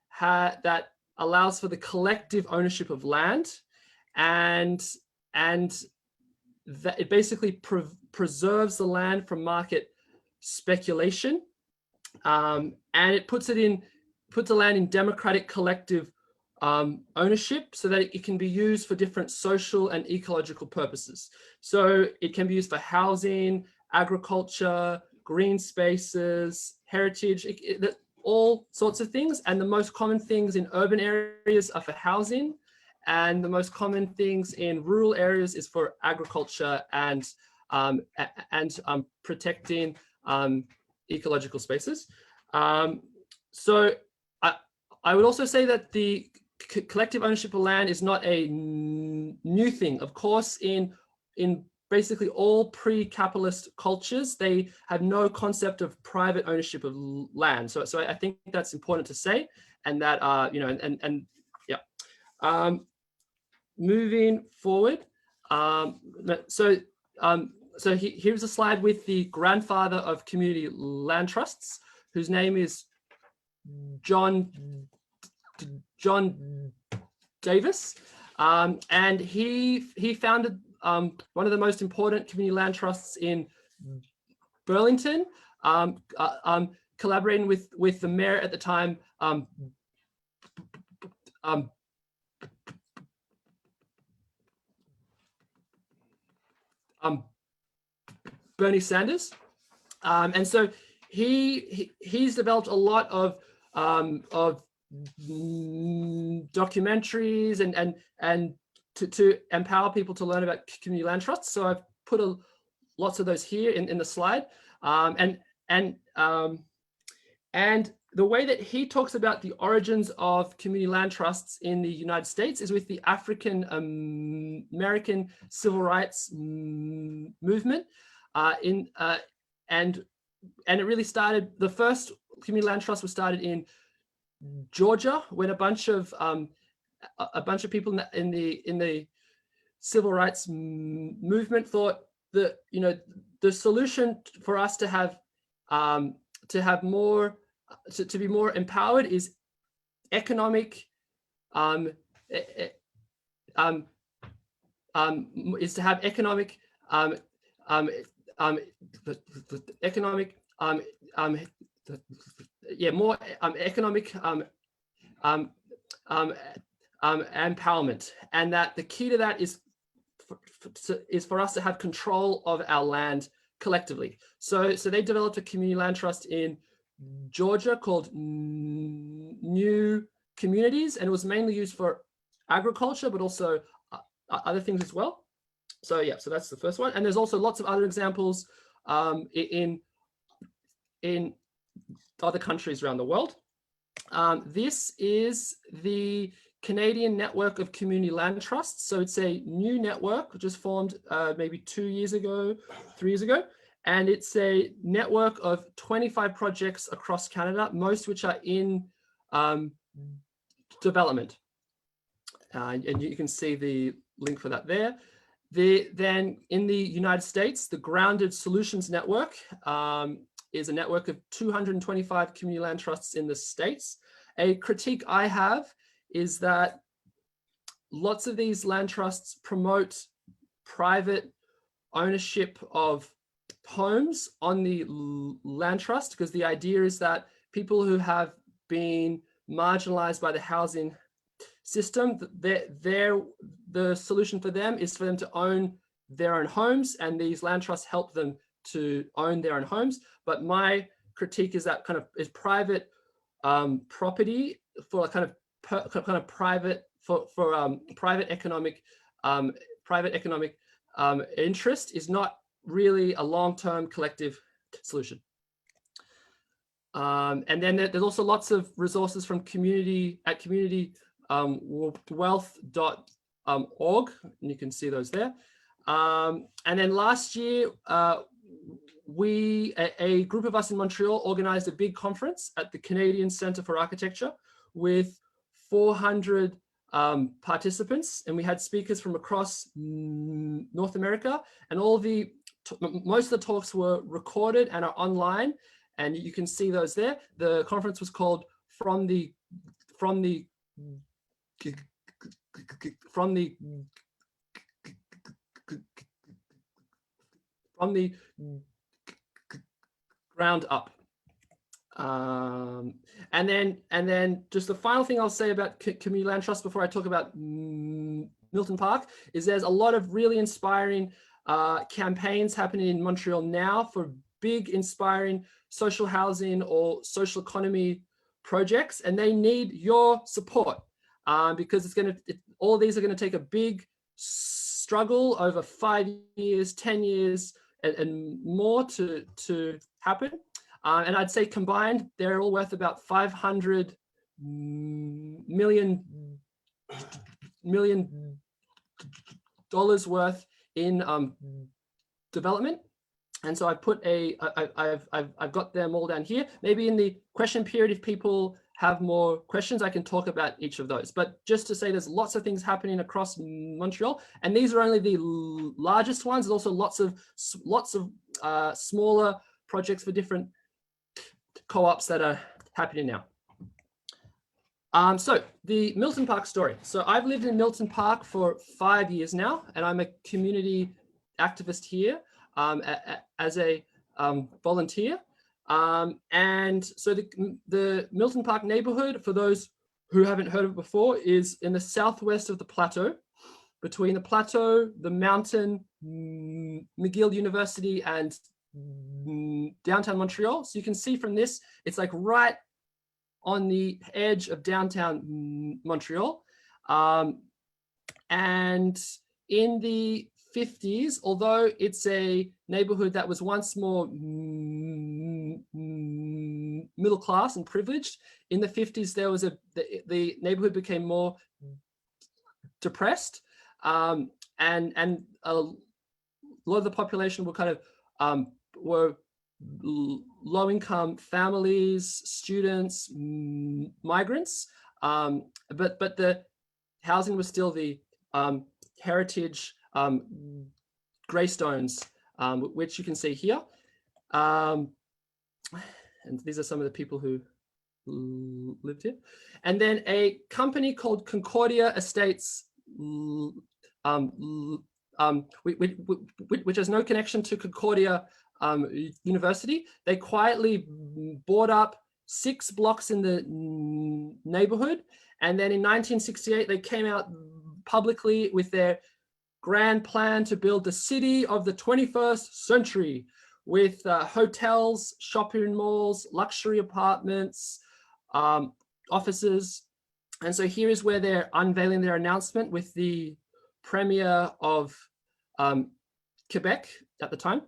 allows for the collective ownership of land, and that it basically preserves the land from market speculation, and it puts the land in democratic collective ownership so that it can be used for different social and ecological purposes. So it can be used for housing, agriculture, green spaces, heritage, all sorts of things. And the most common things in urban areas are for housing, and the most common things in rural areas is for agriculture and protecting ecological spaces. So I would also say that the collective ownership of land is not a new thing. Of course, in basically all pre-capitalist cultures, they have no concept of private ownership of land. So I think that's important to say, and that yeah. Moving forward, so here's a slide with the grandfather of community land trusts. whose name is John Davis, and he founded one of the most important community land trusts in Burlington, collaborating with the mayor at the time, Bernie Sanders, and so he's developed a lot of documentaries and to empower people to learn about community land trusts. So I've put lots of those here in the slide, and the way that he talks about the origins of community land trusts in the United States is with the African American civil rights movement, and it really started. The first community land trust was started in Georgia when a bunch of people in the civil rights movement thought that the solution for us to have more to be more empowered is economic is to have economic more economic empowerment, and that the key to that is for us to have control of our land collectively. So they developed a community land trust in Georgia called New Communities, and it was mainly used for agriculture, but also other things as well. So yeah, so that's the first one. And there's also lots of other examples in other countries around the world. This is the Canadian Network of Community Land Trusts. So it's a new network just formed maybe 3 years ago. And it's a network of 25 projects across Canada, most which are in development. And you can see the link for that there. Then in the United States, the Grounded Solutions Network is a network of 225 community land trusts in the States. A critique I have is that lots of these land trusts promote private ownership of homes on the land trust, because the idea is that people who have been marginalized by the housing system, the solution for them is for them to own their own homes, and these land trusts help them to own their own homes. But my critique is that is private property for a kind of private private economic interest is not really a long-term collective solution. And then there's also lots of resources from communitywealth.org, and you can see those there. And then last year, a group of us in Montreal organized a big conference at the Canadian Centre for Architecture with 400 participants, and we had speakers from across North America, and most of the talks were recorded and are online, and you can see those there. The conference was called From the Ground Up. And then just the final thing I'll say about community land trust before I talk about Milton Parc is there's a lot of really inspiring campaigns happening in Montreal now for big inspiring social housing or social economy projects, and they need your support because all of these are going to take a big struggle over 5 years, 10 years and more to happen. And I'd say combined, they're all worth about $500 million worth in development. And so I put I've got them all down here. Maybe in the question period, if people have more questions, I can talk about each of those. But just to say, there's lots of things happening across Montreal, and these are only the largest ones. There's also lots of smaller projects for different co-ops that are happening now. So the Milton Parc story. So I've lived in Milton Parc for 5 years now, and I'm a community activist here as a volunteer. And so the Milton Parc neighborhood, for those who haven't heard of it before, is in the southwest of the plateau, between the plateau, the mountain, McGill University, and downtown Montreal. So you can see from this, it's like right on the edge of downtown Montreal. And in the 50s, although it's a neighborhood that was once more middle class and privileged, in the 50s there was the neighborhood became more depressed, and a lot of the population were kind of were low-income families, students, migrants, but the housing was still the heritage greystones, which you can see here. And these are some of the people who lived here. And then a company called Concordia Estates, which has no connection to Concordia University. They quietly bought up 6 blocks in the neighborhood. And then in 1968, they came out publicly with their grand plan to build the city of the 21st century with hotels, shopping malls, luxury apartments, offices. And so here is where they're unveiling their announcement with the Premier of Quebec at the time.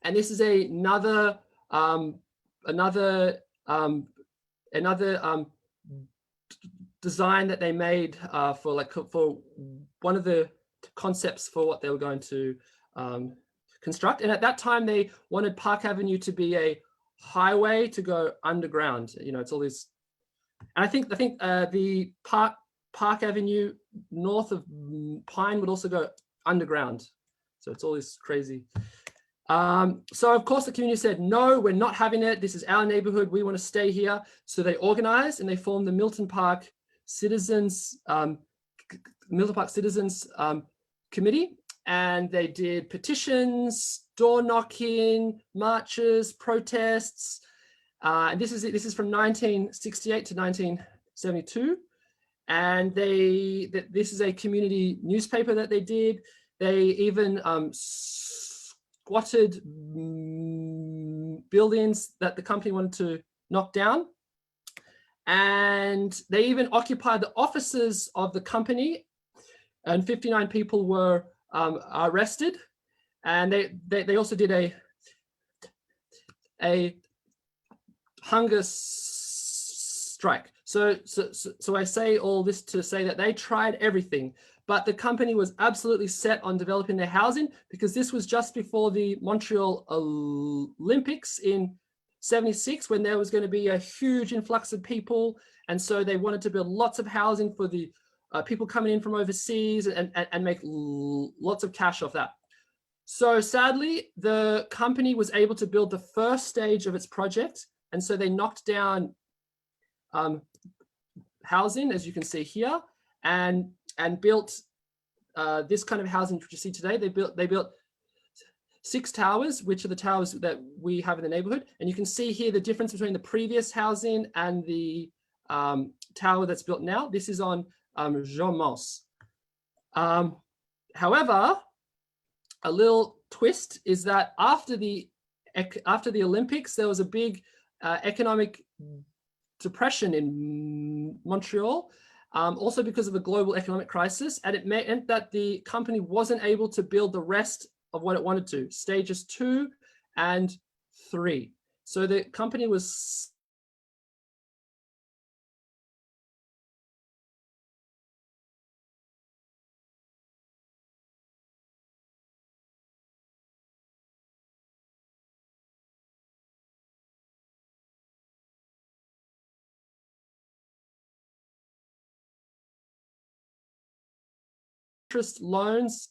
And this is another design that they made for one of the concepts for what they were going to construct. And at that time, they wanted Parc Avenue to be a highway to go underground. You know, it's all these, and I think the Parc Avenue north of Pine would also go underground. So it's all this crazy. So of course the community said, no, we're not having it. This is our neighborhood. We want to stay here. So they organized and they formed the Milton Parc Citizens Committee, and they did petitions, door knocking, marches, protests. And this is from 1968 to 1972. And this is a community newspaper that they did. They even squatted buildings that the company wanted to knock down. And they even occupied the offices of the company, and 59 people were arrested. And they also did a hunger strike. So I say all this to say that they tried everything, but the company was absolutely set on developing their housing, because this was just before the Montreal Olympics in 76, when there was going to be a huge influx of people. And so they wanted to build lots of housing for the people coming in from overseas and make lots of cash off that. So sadly, the company was able to build the first stage of its project. And so they knocked down housing, as you can see here, and built this kind of housing which you see today. They built 6 towers, which are the towers that we have in the neighborhood. And you can see here the difference between the previous housing and the tower that's built now. This is on Jean Mance. However, a little twist is that after the Olympics, there was a big economic depression in Montreal, also because of a global economic crisis, and it meant that the company wasn't able to build the rest of what it wanted to, stages 2 and 3. So the company was interest loans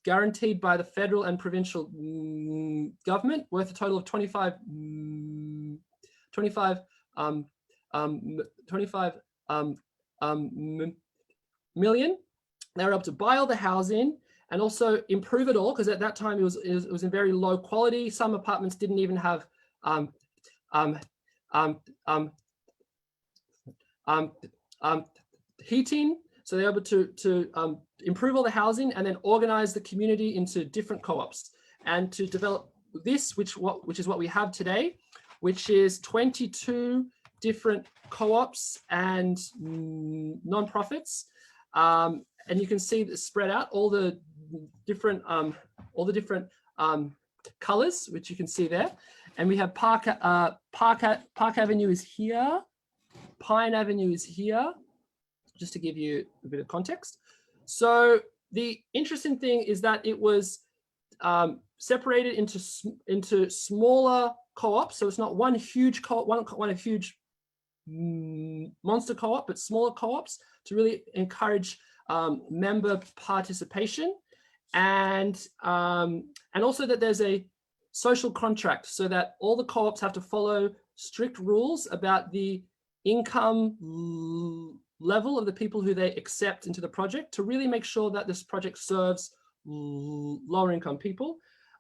guaranteed by the federal and provincial government worth a total of 25 million. They were able to buy all the housing and also improve it all, because at that time it was in very low quality. Some apartments didn't even have heating. So they're able to improve all the housing and then organize the community into different co-ops and to develop this, which is what we have today, which is 22 different co-ops and non-profits. And you can see that spread out all the different colors, which you can see there. And we have Parc Avenue is here, Pine Avenue is here, just to give you a bit of context. So the interesting thing is that it was separated into smaller co-ops. So it's not one huge co-op, one huge monster co-op, but smaller co-ops to really encourage member participation, and also that there's a social contract, so that all the co-ops have to follow strict rules about the income level of the people who they accept into the project, to really make sure that this project serves lower income people.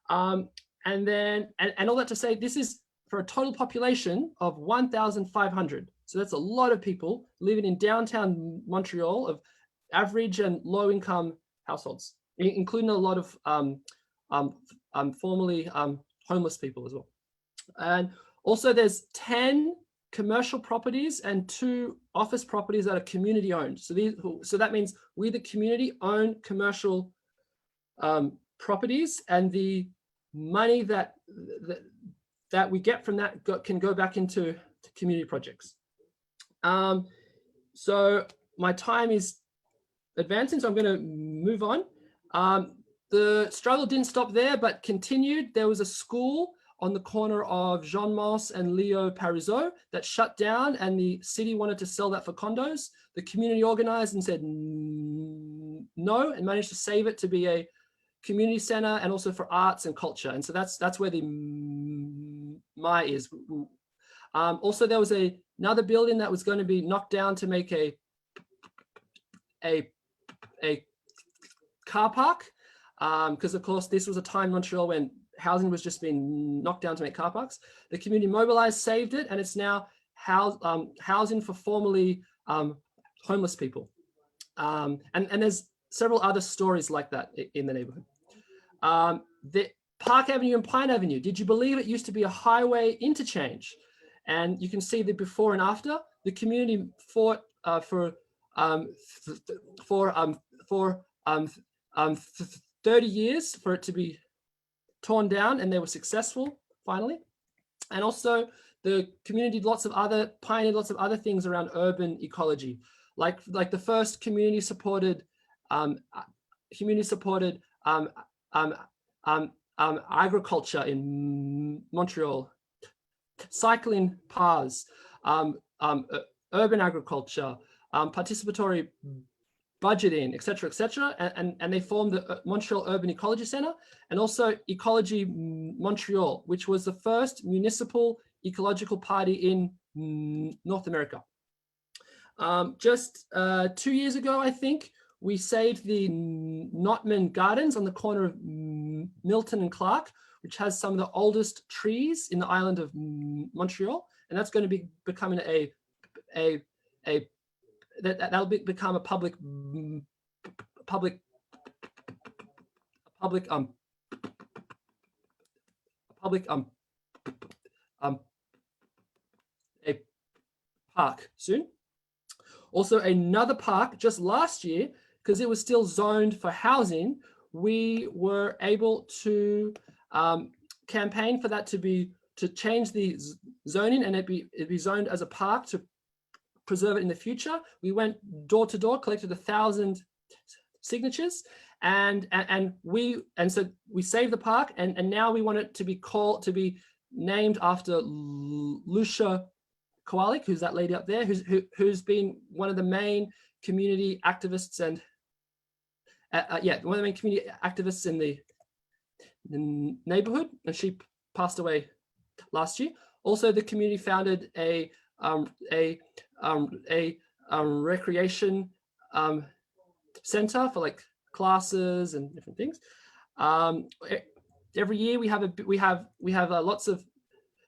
And all that to say, this is for a total population of 1,500. So that's a lot of people living in downtown Montreal, of average and low income households, including a lot of formerly homeless people as well. And also there's 10 commercial properties and 2 office properties that are community owned. So that means we, the community, own commercial properties, and the money that we get from that can go back into community projects. So my time is advancing, so I'm going to move on. The struggle didn't stop there, but continued. There was a school on the corner of Jean Mance and Leo Parisot that shut down, and the city wanted to sell that for condos. The community organized and said no, and managed to save it to be a community center and also for arts and culture. And so that's where the MI is. Also, there was another building that was going to be knocked down to make a car park, because of course this was a time in Montreal when housing was just being knocked down to make car parks. The community mobilized, saved it, and it's now housing for formerly homeless people. And there's several other stories like that in the neighborhood. The Parc Avenue and Pine Avenue, did you believe it used to be a highway interchange? And you can see the before and after. The community fought for 30 years for it to be torn down, and they were successful finally. And also the community pioneered lots of other things around urban ecology, like the first community supported agriculture in Montreal, cycling paths, urban agriculture, participatory budgeting, etc., and they formed the Montreal Urban Ecology Center, and also Ecology Montreal, which was the first municipal ecological party in North America. Just 2 years ago, I think, we saved the Notman Gardens on the corner of Milton and Clark, which has some of the oldest trees in the island of Montreal, and that's going to be becoming that'll become a public a park soon. Also, another park just last year, because it was still zoned for housing, we were able to campaign for that to change the zoning, and it'd be zoned as a park to preserve it in the future. We went door to door, collected 1,000 signatures, and so we saved the park, and now we want it to be named after Lucia Kowalik, who's that lady up there, who's been one of the main community activists and one of the main community activists in the neighborhood, and she passed away last year. Also, the community founded a recreation center for like classes and different things. Every year we have lots of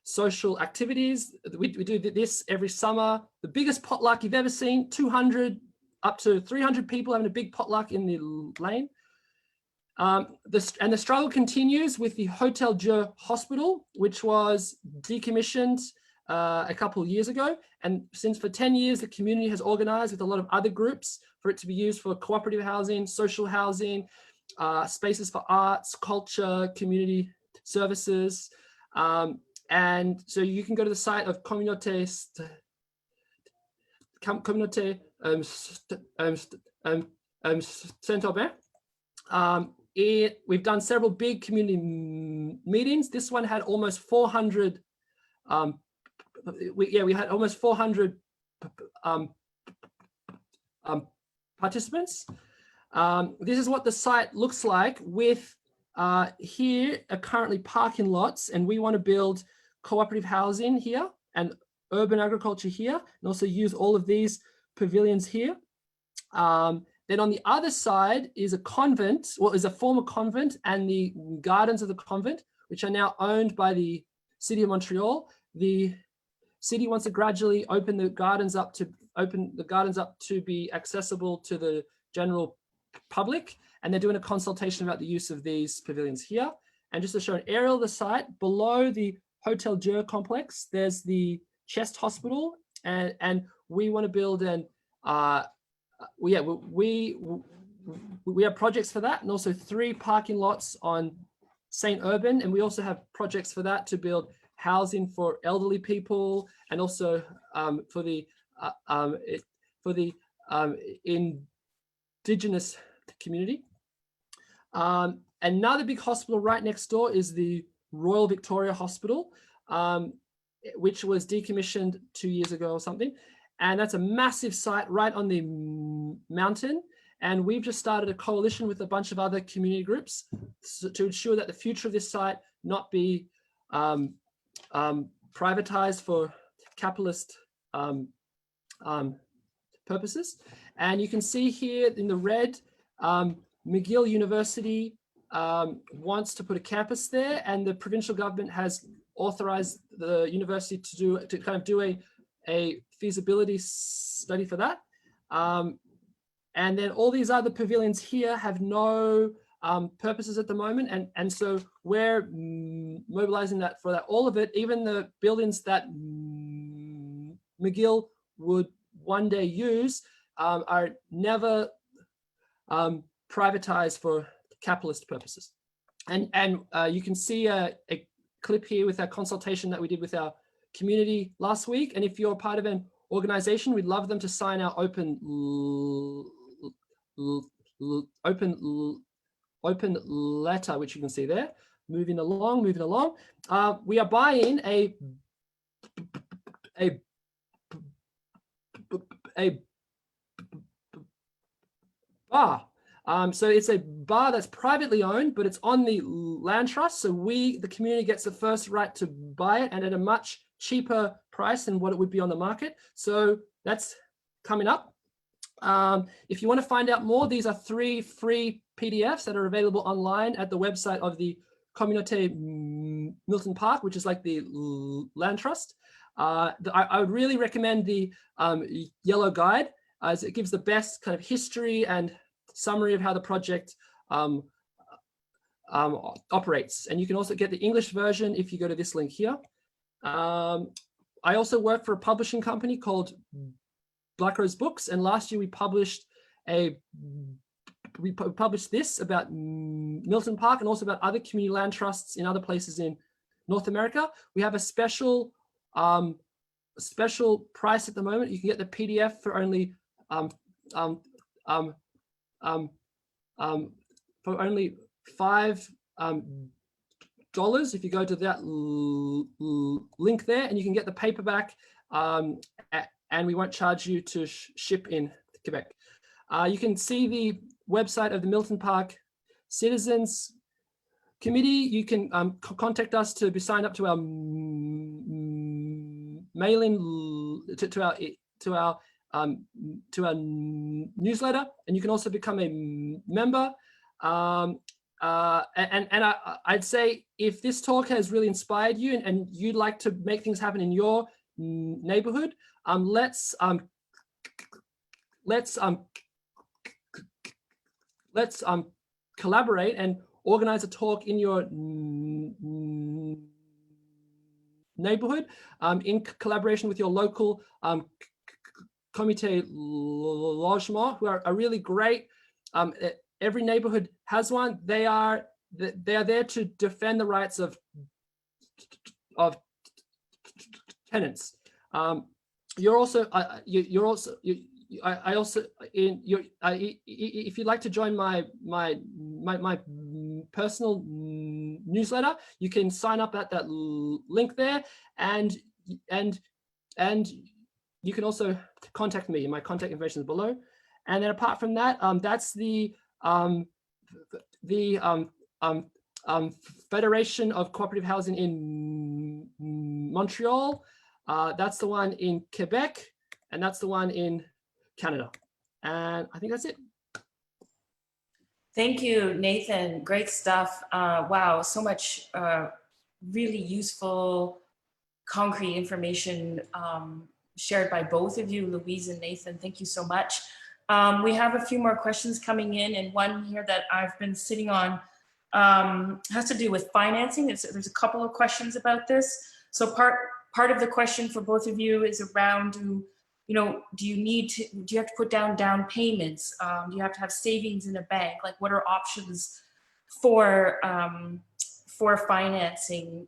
social activities. We do this every summer. The biggest potluck you've ever seen, 200 up to 300 people having a big potluck in the lane. The struggle continues with the Hotel Dieu Hospital, which was decommissioned a couple of years ago. And since for 10 years, the community has organized with a lot of other groups for it to be used for cooperative housing, social housing, spaces for arts, culture, community services. And so you can go to the site of Communauté Saint-Aubin. We've done several big community meetings. This one had almost 400. We had almost 400 participants. This is what the site looks like with here are currently parking lots, and we want to build cooperative housing here and urban agriculture here, and also use all of these pavilions here. Then on the other side is a convent, well, is a former convent and the gardens of the convent, which are now owned by the City of Montreal. The city wants to gradually open the gardens up to be accessible to the general public, and they're doing a consultation about the use of these pavilions here. And just to show an aerial of the site, below the Hotel Dieu complex, there's the Chest Hospital, and we want to build an we have projects for that, and also 3 parking lots on St. Urban, and we also have projects for that to build housing for elderly people, and also for the indigenous community. Another big hospital right next door is the Royal Victoria Hospital, which was decommissioned 2 years ago or something. And that's a massive site right on the mountain. And we've just started a coalition with a bunch of other community groups to ensure that the future of this site not be privatized for capitalist purposes. And you can see here in the red, McGill University wants to put a campus there, and the provincial government has authorized the university to kind of do a feasibility study for that. And then all these other pavilions here have no purposes at the moment. And so we're mobilizing that for that, all of it, even the buildings that McGill would one day use are never privatized for capitalist purposes. And you can see a clip here with our consultation that we did with our community last week. And if you're a part of an organization, we'd love them to sign our open letter, which you can see there. Moving along. We are buying a bar. So it's a bar that's privately owned, but it's on the land trust. So the community gets the first right to buy it, and at a much cheaper price than what it would be on the market. So that's coming up. If you want to find out more, these are 3 free PDFs that are available online at the website of the Communauté Milton Parc, which is like the land trust. I would really recommend the yellow guide, as it gives the best kind of history and summary of how the project operates. And you can also get the English version if you go to this link here. I also work for a publishing company called Black Rose Books, and last year we published this about Milton Parc and also about other community land trusts in other places in North America. We have a special price at the moment. You can get the PDF for only $5 if you go to that link there, and you can get the paperback, and we won't charge you to ship in Quebec. You can see the website of the Milton Parc Citizens committee, you can contact us to be signed up to our mailing to our newsletter, and you can also become a member. I'd say if this talk has really inspired you and you'd like to make things happen in your neighborhood, let's collaborate and organize a talk in your neighborhood in collaboration with your local comité logement, who are really great. Every neighborhood has one. They are there to defend the rights of tenants. You're also if you'd like to join my personal newsletter, you can sign up at that link there, and you can also contact me. My contact information is below. And then apart from that, that's the Federation of Cooperative Housing in Montreal. That's the one in Quebec, and that's the one in Canada. And I think that's it. Thank you, Nathan. Great stuff. Wow, so much really useful, concrete information shared by both of you, Louise and Nathan. Thank you so much. We have a few more questions coming in, and one here that I've been sitting on has to do with financing. There's a couple of questions about this. So part of the question for both of you is around, do you have to put down payments? Do you have to have savings in a bank? Like, what are options for financing?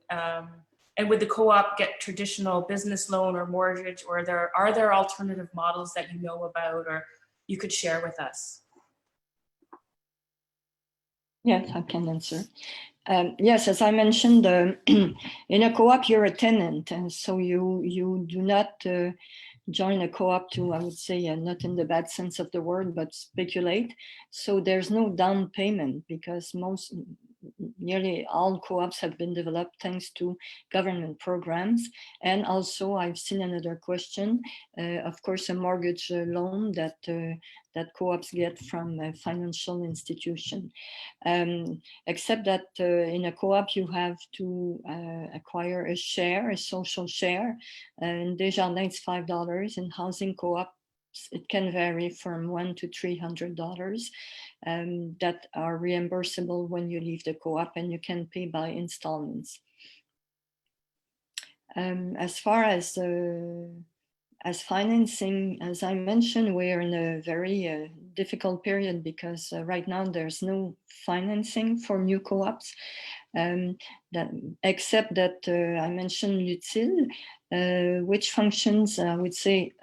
And would the co-op get traditional business loan or mortgage, or are there alternative models that you know about or you could share with us? Yes, I can answer. Yes, as I mentioned, in a co-op, you're a tenant, and so you do not join a co-op to, I would say, not in the bad sense of the word, but speculate. So there's no down payment, because nearly all co-ops have been developed thanks to government programs. And also, I've seen another question, of course, a mortgage loan that co-ops get from a financial institution. Except that in a co-op, you have to acquire a share, a social share. In Desjardins, it's $5. In housing co-op, it can vary from $100 to $300 that are reimbursable when you leave the co-op, and you can pay by installments. As far as financing, as I mentioned, we're in a very difficult period because right now there's no financing for new co-ops, except that I mentioned Utile, which functions, I would say,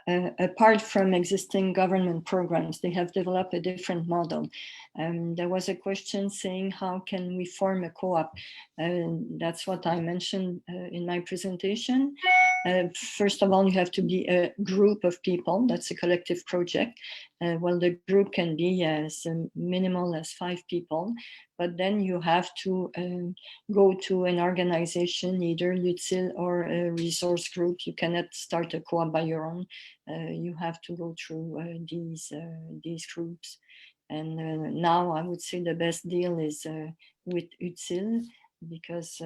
apart from existing government programs. They have developed a different model. There was a question saying, how can we form a co-op? That's what I mentioned in my presentation. First of all, you have to be a group of people. That's a collective project. Well, the group can be as minimal as 5 people, but then you have to go to an organization, either Utile or a resource group. You cannot start a co-op by your own. You have to go through these groups. And now I would say the best deal is with Utile, because,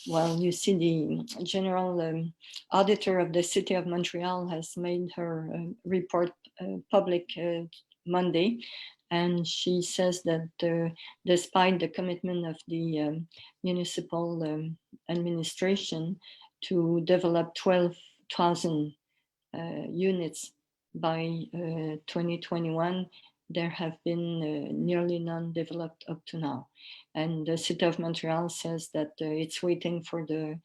well, you see the general auditor of the City of Montreal has made her report public Monday. And she says that despite the commitment of the municipal administration to develop 12,000 units by 2021, there have been nearly none developed up to now. And the City of Montreal says that it's waiting for the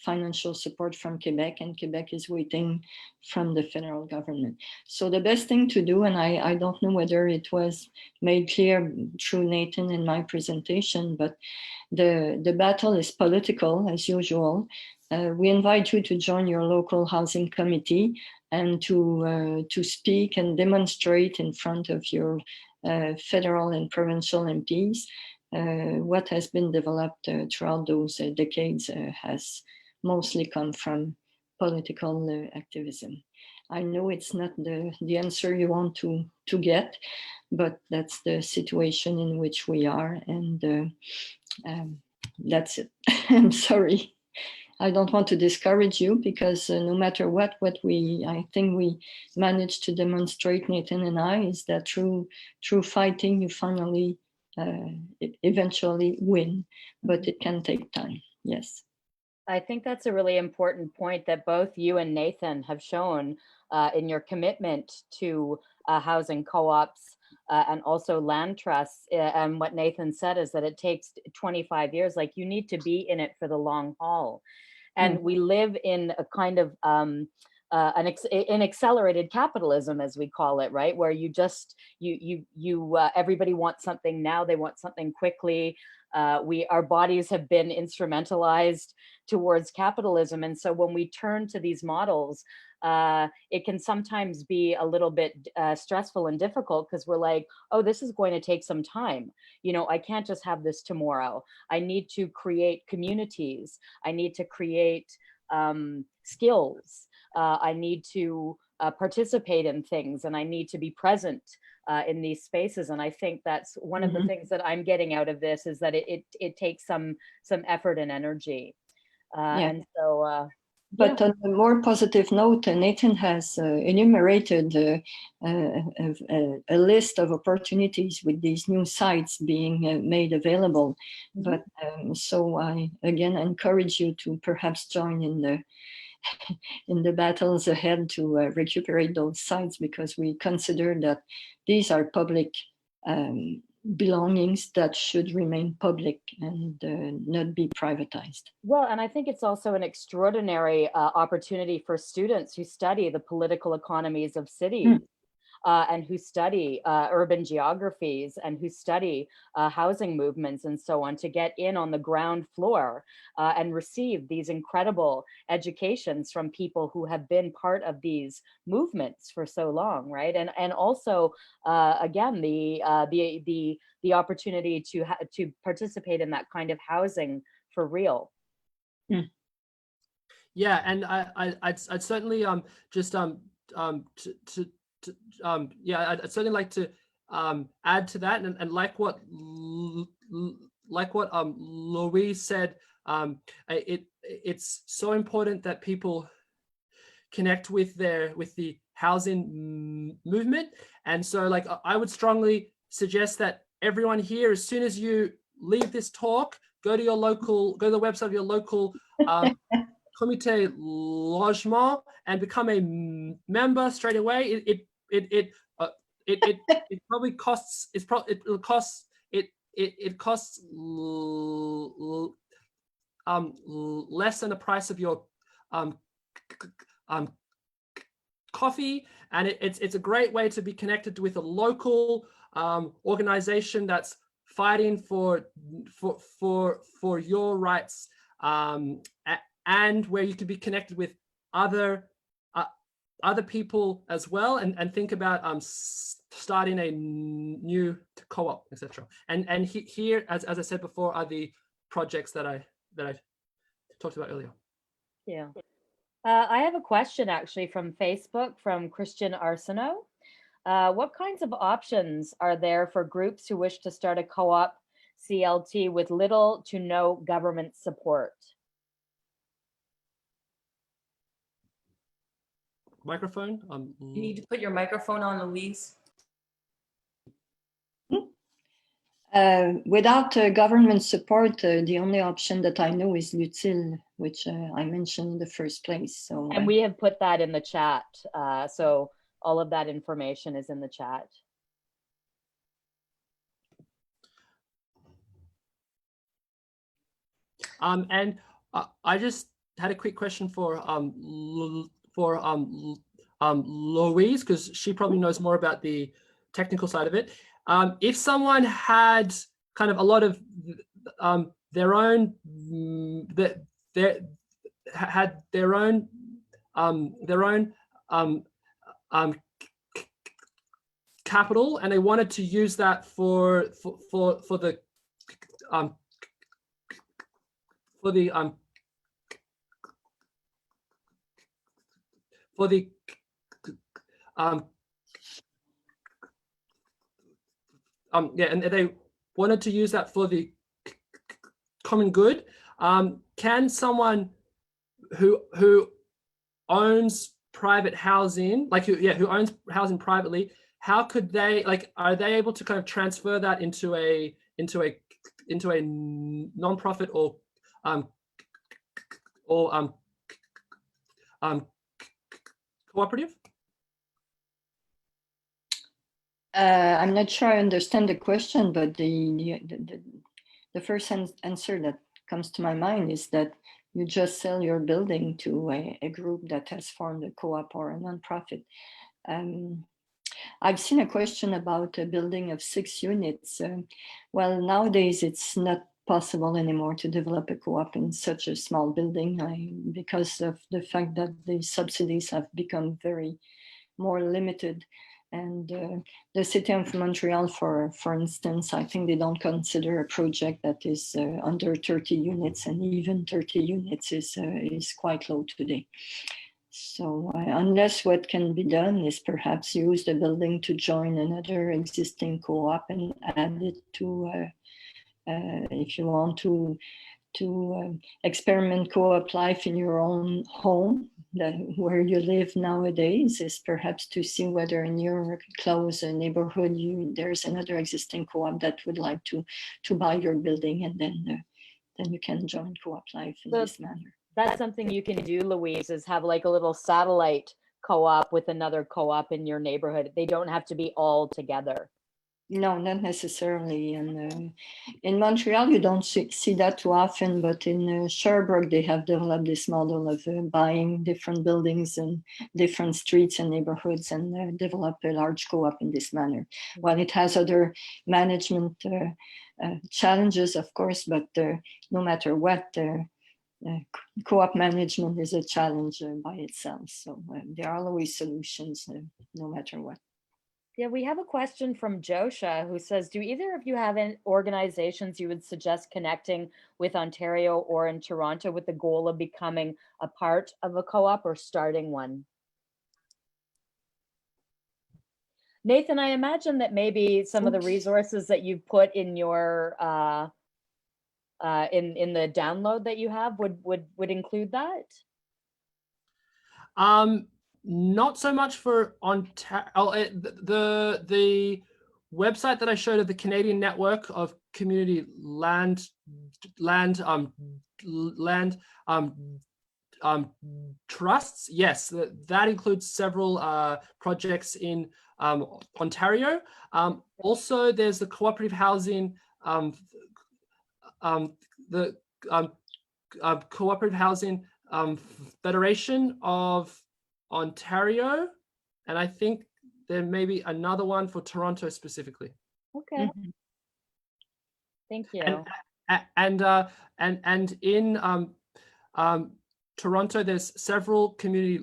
financial support from Quebec, and Quebec is waiting from the federal government. So the best thing to do, and I don't know whether it was made clear through Nathan in my presentation, but the battle is political as usual. We invite you to join your local housing committee and to speak and demonstrate in front of your federal and provincial MPs what has been developed throughout those decades has mostly come from political activism. I know it's not the answer you want to get, but that's the situation in which we are, and that's it. I'm sorry. I don't want to discourage you, because no matter what I think we managed to demonstrate, Nathan and I, is that through fighting, you finally eventually win, but it can take time. Yes. I think that's a really important point that both you and Nathan have shown in your commitment to housing co-ops and also land trusts. And what Nathan said is that it takes 25 years, like you need to be in it for the long haul. And we live in a kind of an accelerated capitalism, as we call it, right? Where you just, everybody wants something now, they want something quickly. Our bodies have been instrumentalized towards capitalism. And so when we turn to these models, it can sometimes be a little bit stressful and difficult, because we're like, oh, this is going to take some time. You know, I can't just have this tomorrow. I need to create communities. I need to create skills. I need to participate in things, and I need to be present in these spaces. And I think that's one of the things that I'm getting out of this, is that it takes some effort and energy. And so, but on a more positive note, Nathan has enumerated a list of opportunities with these new sites being made available. But so I again encourage you to perhaps join in the battles ahead to recuperate those sites, because we consider that these are public belongings that should remain public and not be privatized. Well, and I think it's also an extraordinary opportunity for students who study the political economies of cities. And who study urban geographies, and who study housing movements and so on, to get in on the ground floor and receive these incredible educations from people who have been part of these movements for so long, right? And also, again, the opportunity to participate in that kind of housing for real. Yeah, and I'd certainly I'd certainly like to add to that, and like what Louise said, it's so important that people connect with the housing movement. And so, like, I would strongly suggest that everyone here, as soon as you leave this talk, go to the website of your local Comité Logement and become a member straight away. It probably costs. It costs less than the price of your coffee, and it's a great way to be connected with a local organization that's fighting for your rights, and where you can be connected with other people as well, and think about starting a new co-op, etc. And here, as I said before, are the projects that I talked about earlier. Yeah. I have a question actually from Facebook from Christian Arsenault. What kinds of options are there for groups who wish to start a co-op CLT with little to no government support? Microphone. You need to put your microphone on, Louise. Without government support, the only option that I know is L'Utile, which I mentioned in the first place. So, and we have put that in the chat. So all of that information is in the chat. And I just had a quick question for Louise, because she probably knows more about the technical side of it. If someone had kind of a lot of their own capital, and they wanted to use that for the for the yeah, and they wanted to use that for the common good. Can someone who owns private housing, like who owns housing privately, how could they, like, are they able to kind of transfer that into a non-profit or cooperative? I'm not sure I understand the question, but the first answer that comes to my mind is that you just sell your building to a group that has formed a co-op or a nonprofit. I've seen a question about a building of 6 units. Well, nowadays it's not possible anymore to develop a co-op in such a small building because of the fact that the subsidies have become very more limited. And the city of Montreal, for instance, I think they don't consider a project that is under 30 units, and even 30 units is quite low today. So unless what can be done is perhaps use the building to join another existing co-op and add it to, if you want to experiment co-op life in your own home, where you live nowadays, is perhaps to see whether in your close neighborhood there's another existing co-op that would like to buy your building, and then you can join co-op life in this manner. That's something you can do, Louise, is have like a little satellite co-op with another co-op in your neighborhood. They don't have to be all together. No, not necessarily. And in Montreal, you don't see that too often, but in Sherbrooke, they have developed this model of buying different buildings and different streets and neighborhoods and develop a large co-op in this manner. Well, it has other management challenges, of course, but no matter what, co-op management is a challenge by itself. So there are always solutions, no matter what. Yeah, we have a question from Josha who says, do either of you have any organizations you would suggest connecting with Ontario or in Toronto with the goal of becoming a part of a co-op or starting one? Nathan, I imagine that maybe some of the resources that you've put in your in the download that you have would include that. Not so much for Ontario. The website that I showed of the Canadian Network of Community Land Trusts. Yes, that includes several projects in Ontario. Also, there's the cooperative housing, the cooperative housing Federation of Ontario, and I think there may be another one for Toronto specifically. Okay. Mm-hmm. Thank you. And in Toronto, there's several community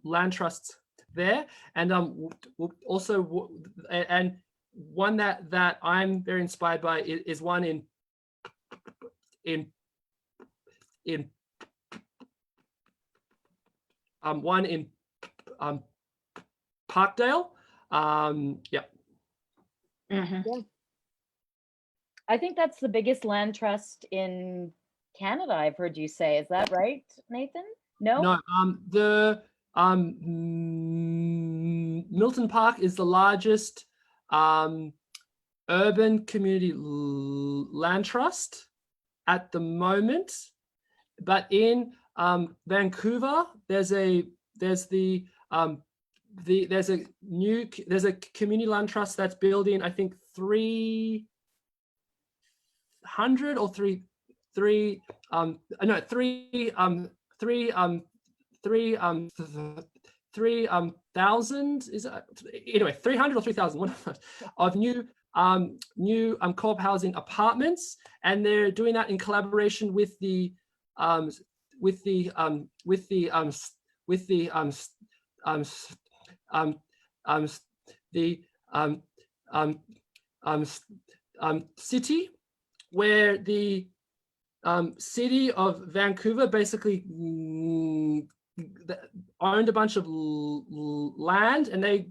land trusts there, and also and one that I'm very inspired by is one in one in Parkdale. Yeah. Mm-hmm. Yeah. I think that's the biggest land trust in Canada, I've heard you say. Is that right, Nathan? No? No, the Milton Parc is the largest urban community land trust at the moment, but in Vancouver, there's a community land trust that's building, I think 300 or 3,000 is anyway 300 or 3,000 one of those of new co-op housing apartments, and they're doing that in collaboration with the city where the city of Vancouver basically owned a bunch of land, and they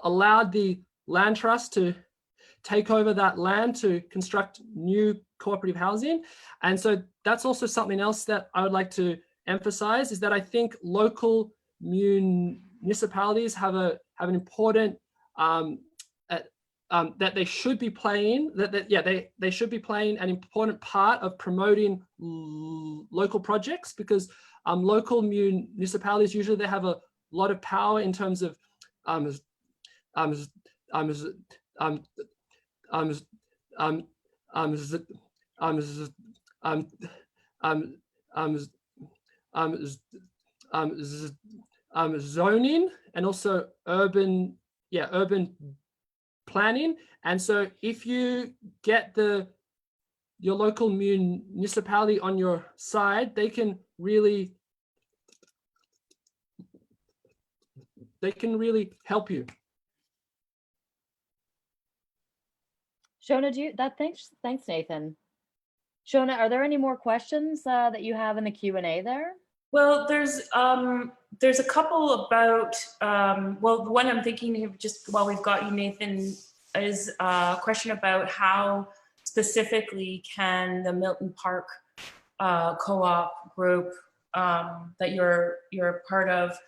allowed the land trust to take over that land to construct new cooperative housing. And so that's also something else that I would like to emphasize, is that I think local municipalities have an important that they should be playing, they should be playing an important part of promoting local projects, because local municipalities, usually they have a lot of power in terms of zoning, and also urban planning. And so if you get your local municipality on your side, they can really help you. Shona, thanks, Nathan. Shona, are there any more questions that you have in the Q&A there? Well, there's a couple about, well, the one I'm thinking of just while we've got you, Nathan, is a question about how specifically can the Milton Parc co-op group that you're part of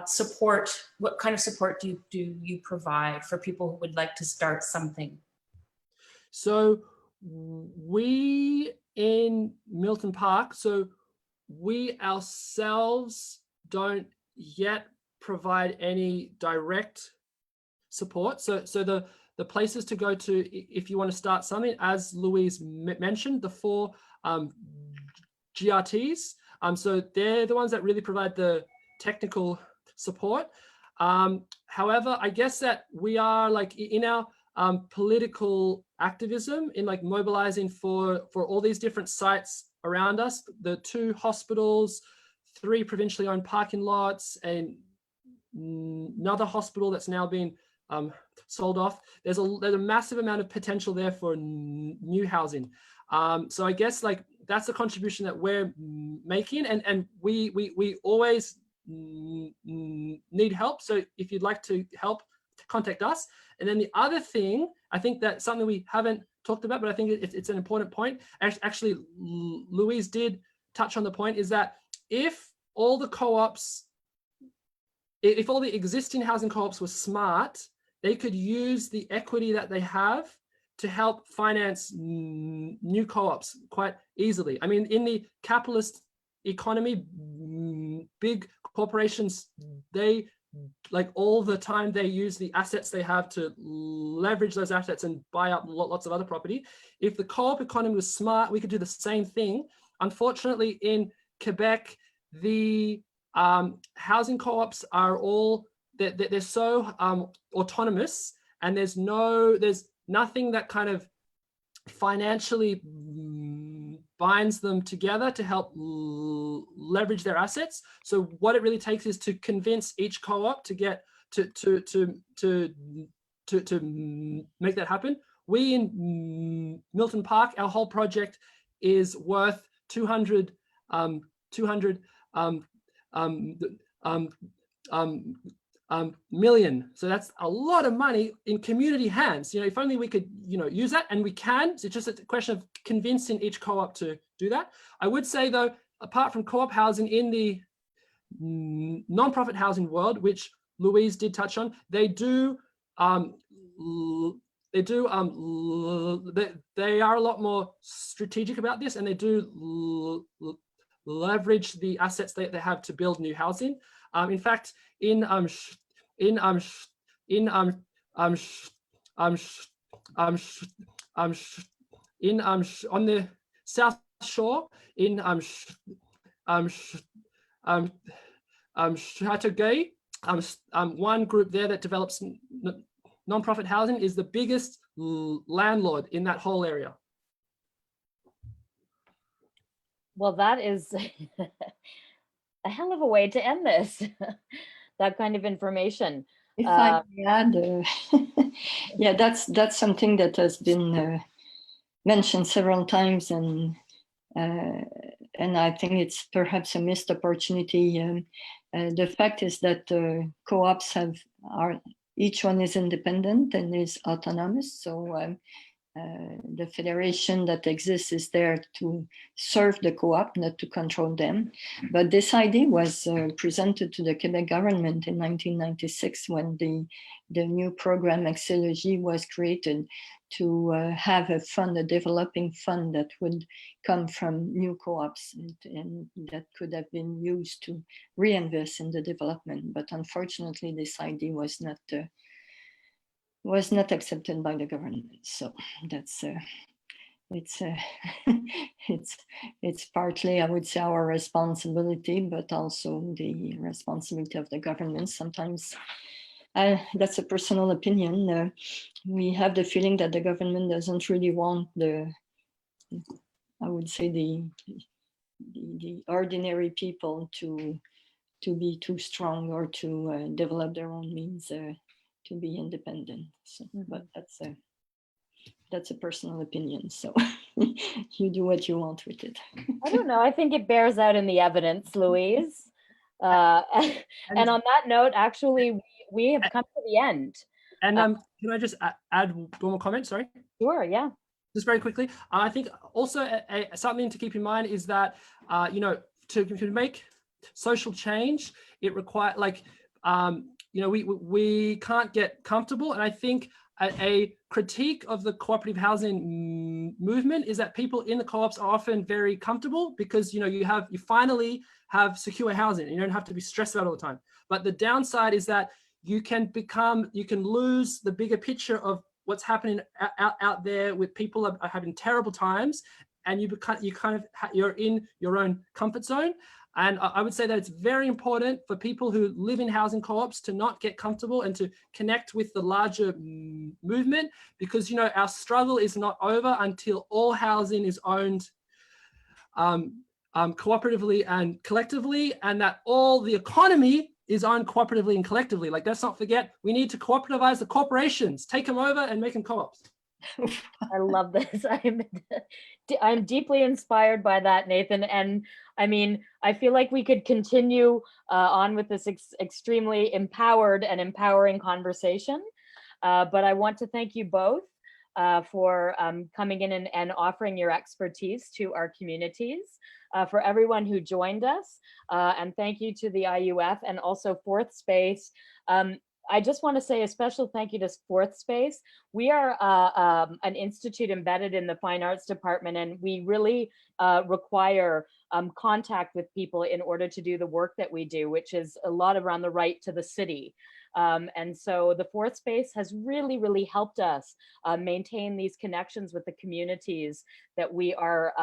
support, what kind of support do you provide for people who would like to start something? So we in Milton Parc, so we ourselves don't yet provide any direct support. So the places to go to if you want to start something, as Louise mentioned, the 4 GRTs. So they're the ones that really provide the technical support. However, I guess that we are like in our political activism, in like mobilizing for all these different sites around us, the 2 hospitals, 3 provincially owned parking lots, and another hospital that's now been sold off. There's a massive amount of potential there for new housing. So I guess like that's a contribution that we're making, and we always need help. So if you'd like to help, contact us. And then the other thing, I think that's something we haven't talked about, but I think it's an important point. Actually, Louise did touch on the point, is that if all the co-ops, if all the existing housing co-ops were smart, they could use the equity that they have to help finance new co-ops quite easily. I mean, in the capitalist economy, big corporations, they like all the time they use the assets they have to leverage those assets and buy up lots of other property. If the co-op economy was smart, we could do the same thing. Unfortunately, in Quebec, the housing co-ops are all, they're so autonomous, and there's nothing that kind of financially binds them together to help leverage their assets. So what it really takes is to convince each co-op to get to make that happen. We in Milton Parc, our whole project is worth 200 million. So that's a lot of money in community hands. You know, if only we could, use that, and we can. So it's just a question of convincing each co-op to do that. I would say though, apart from co-op housing, in the non-profit housing world, which Louise did touch on, they are a lot more strategic about this, and they do leverage the assets that they have to build new housing. In fact, on the South Shore in Chateauguay, one group there that develops non-profit housing is the biggest landlord in that whole area. Well, that is a hell of a way to end this. that kind of information. If I may add, yeah, that's something that has been mentioned several times, and I think it's perhaps a missed opportunity. The fact is that co-ops each one is independent and is autonomous. So the federation that exists is there to serve the co-op, not to control them. But this idea was presented to the Quebec government in 1996 when the new program Axélogie was created to have a fund, a developing fund that would come from new co-ops and that could have been used to reinvest in the development. But unfortunately, this idea was not accepted by the government. So that's it's partly, I would say, our responsibility, but also the responsibility of the government. Sometimes that's a personal opinion. We have the feeling that the government doesn't really want I would say the ordinary people to be too strong or to develop their own means to be independent. So, but that's a personal opinion. So you do what you want with it. I don't know. I think it bears out in the evidence, Louise. And on that note, actually, we have come to the end. And can I just add one more comment? Sorry. Sure. Yeah. Just very quickly, I think also something to keep in mind is that to make social change, it requires we can't get comfortable, and I think a critique of the cooperative housing movement is that people in the co-ops are often very comfortable because you finally have secure housing and you don't have to be stressed out all the time. But the downside is that you can lose the bigger picture of what's happening out there with people are having terrible times, and you're in your own comfort zone. And I would say that it's very important for people who live in housing co-ops to not get comfortable and to connect with the larger movement, because our struggle is not over until all housing is owned cooperatively and collectively, and that all the economy is owned cooperatively and collectively. Like, let's not forget, we need to cooperativize the corporations, take them over and make them co-ops. I love this. I'm deeply inspired by that, Nathan. And I mean, I feel like we could continue on with this extremely empowered and empowering conversation. But I want to thank you both for coming in and offering your expertise to our communities. For everyone who joined us, and thank you to the IUF and also Fourth Space. I just want to say a special thank you to Fourth Space. We are an institute embedded in the Fine Arts Department, and we really require contact with people in order to do the work that we do, which is a lot around the right to the city. And so the Fourth Space has really, really helped us maintain these connections with the communities that we are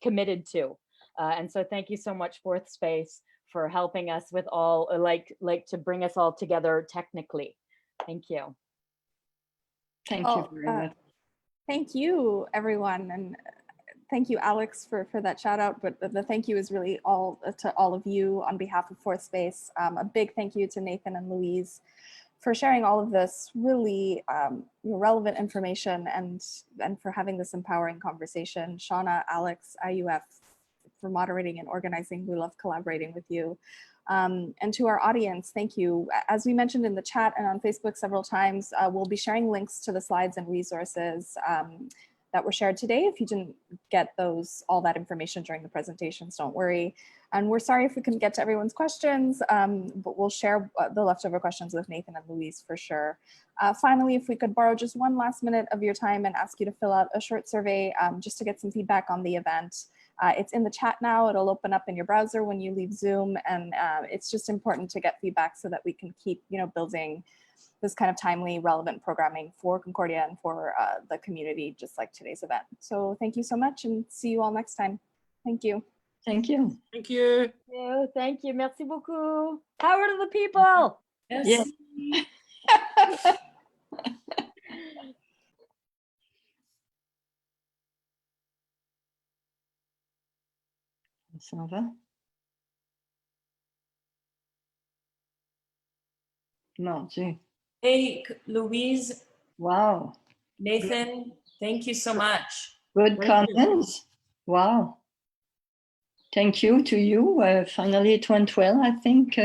committed to. And so thank you so much, Fourth Space, for helping us with all, like to bring us all together technically. Thank you. Thank you very much. Thank you, everyone. And thank you, Alex, for that shout out. But the thank you is really all to all of you on behalf of Fourth Space. A big thank you to Nathan and Louise for sharing all of this really relevant information and for having this empowering conversation. Shauna, Alex, IUF, for moderating and organizing. We love collaborating with you. And to our audience, thank you. As we mentioned in the chat and on Facebook several times, we'll be sharing links to the slides and resources that were shared today. If you didn't get all that information during the presentations, don't worry. And we're sorry if we couldn't get to everyone's questions, but we'll share the leftover questions with Nathan and Louise for sure. Finally, if we could borrow just one last minute of your time and ask you to fill out a short survey just to get some feedback on the event. It's in the chat now. It'll open up in your browser when you leave Zoom, and it's just important to get feedback so that we can keep, building this kind of timely, relevant programming for Concordia and for the community, just like today's event. So thank you so much, and see you all next time. Thank you. Thank you. Thank you. Thank you. Merci beaucoup. Power to the people. Yes. Ça va? Mon Dieu. Hey, Louise, Wow. Nathan, thank you so much. Good Thank you. comments. Wow. Thank you to you. Finally, it went well, I think.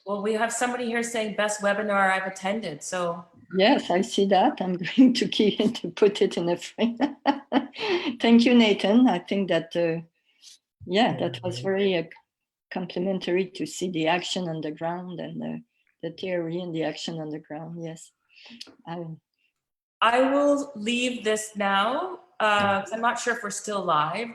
Well, we have somebody here saying best webinar I've attended. So Yes, I see that. I'm going to to put it in a frame. Thank you, Nathan. I think that, yeah, that was very complimentary to see the action on the ground and the theory and the action on the ground. Yes. I will leave this now. I'm not sure if we're still live.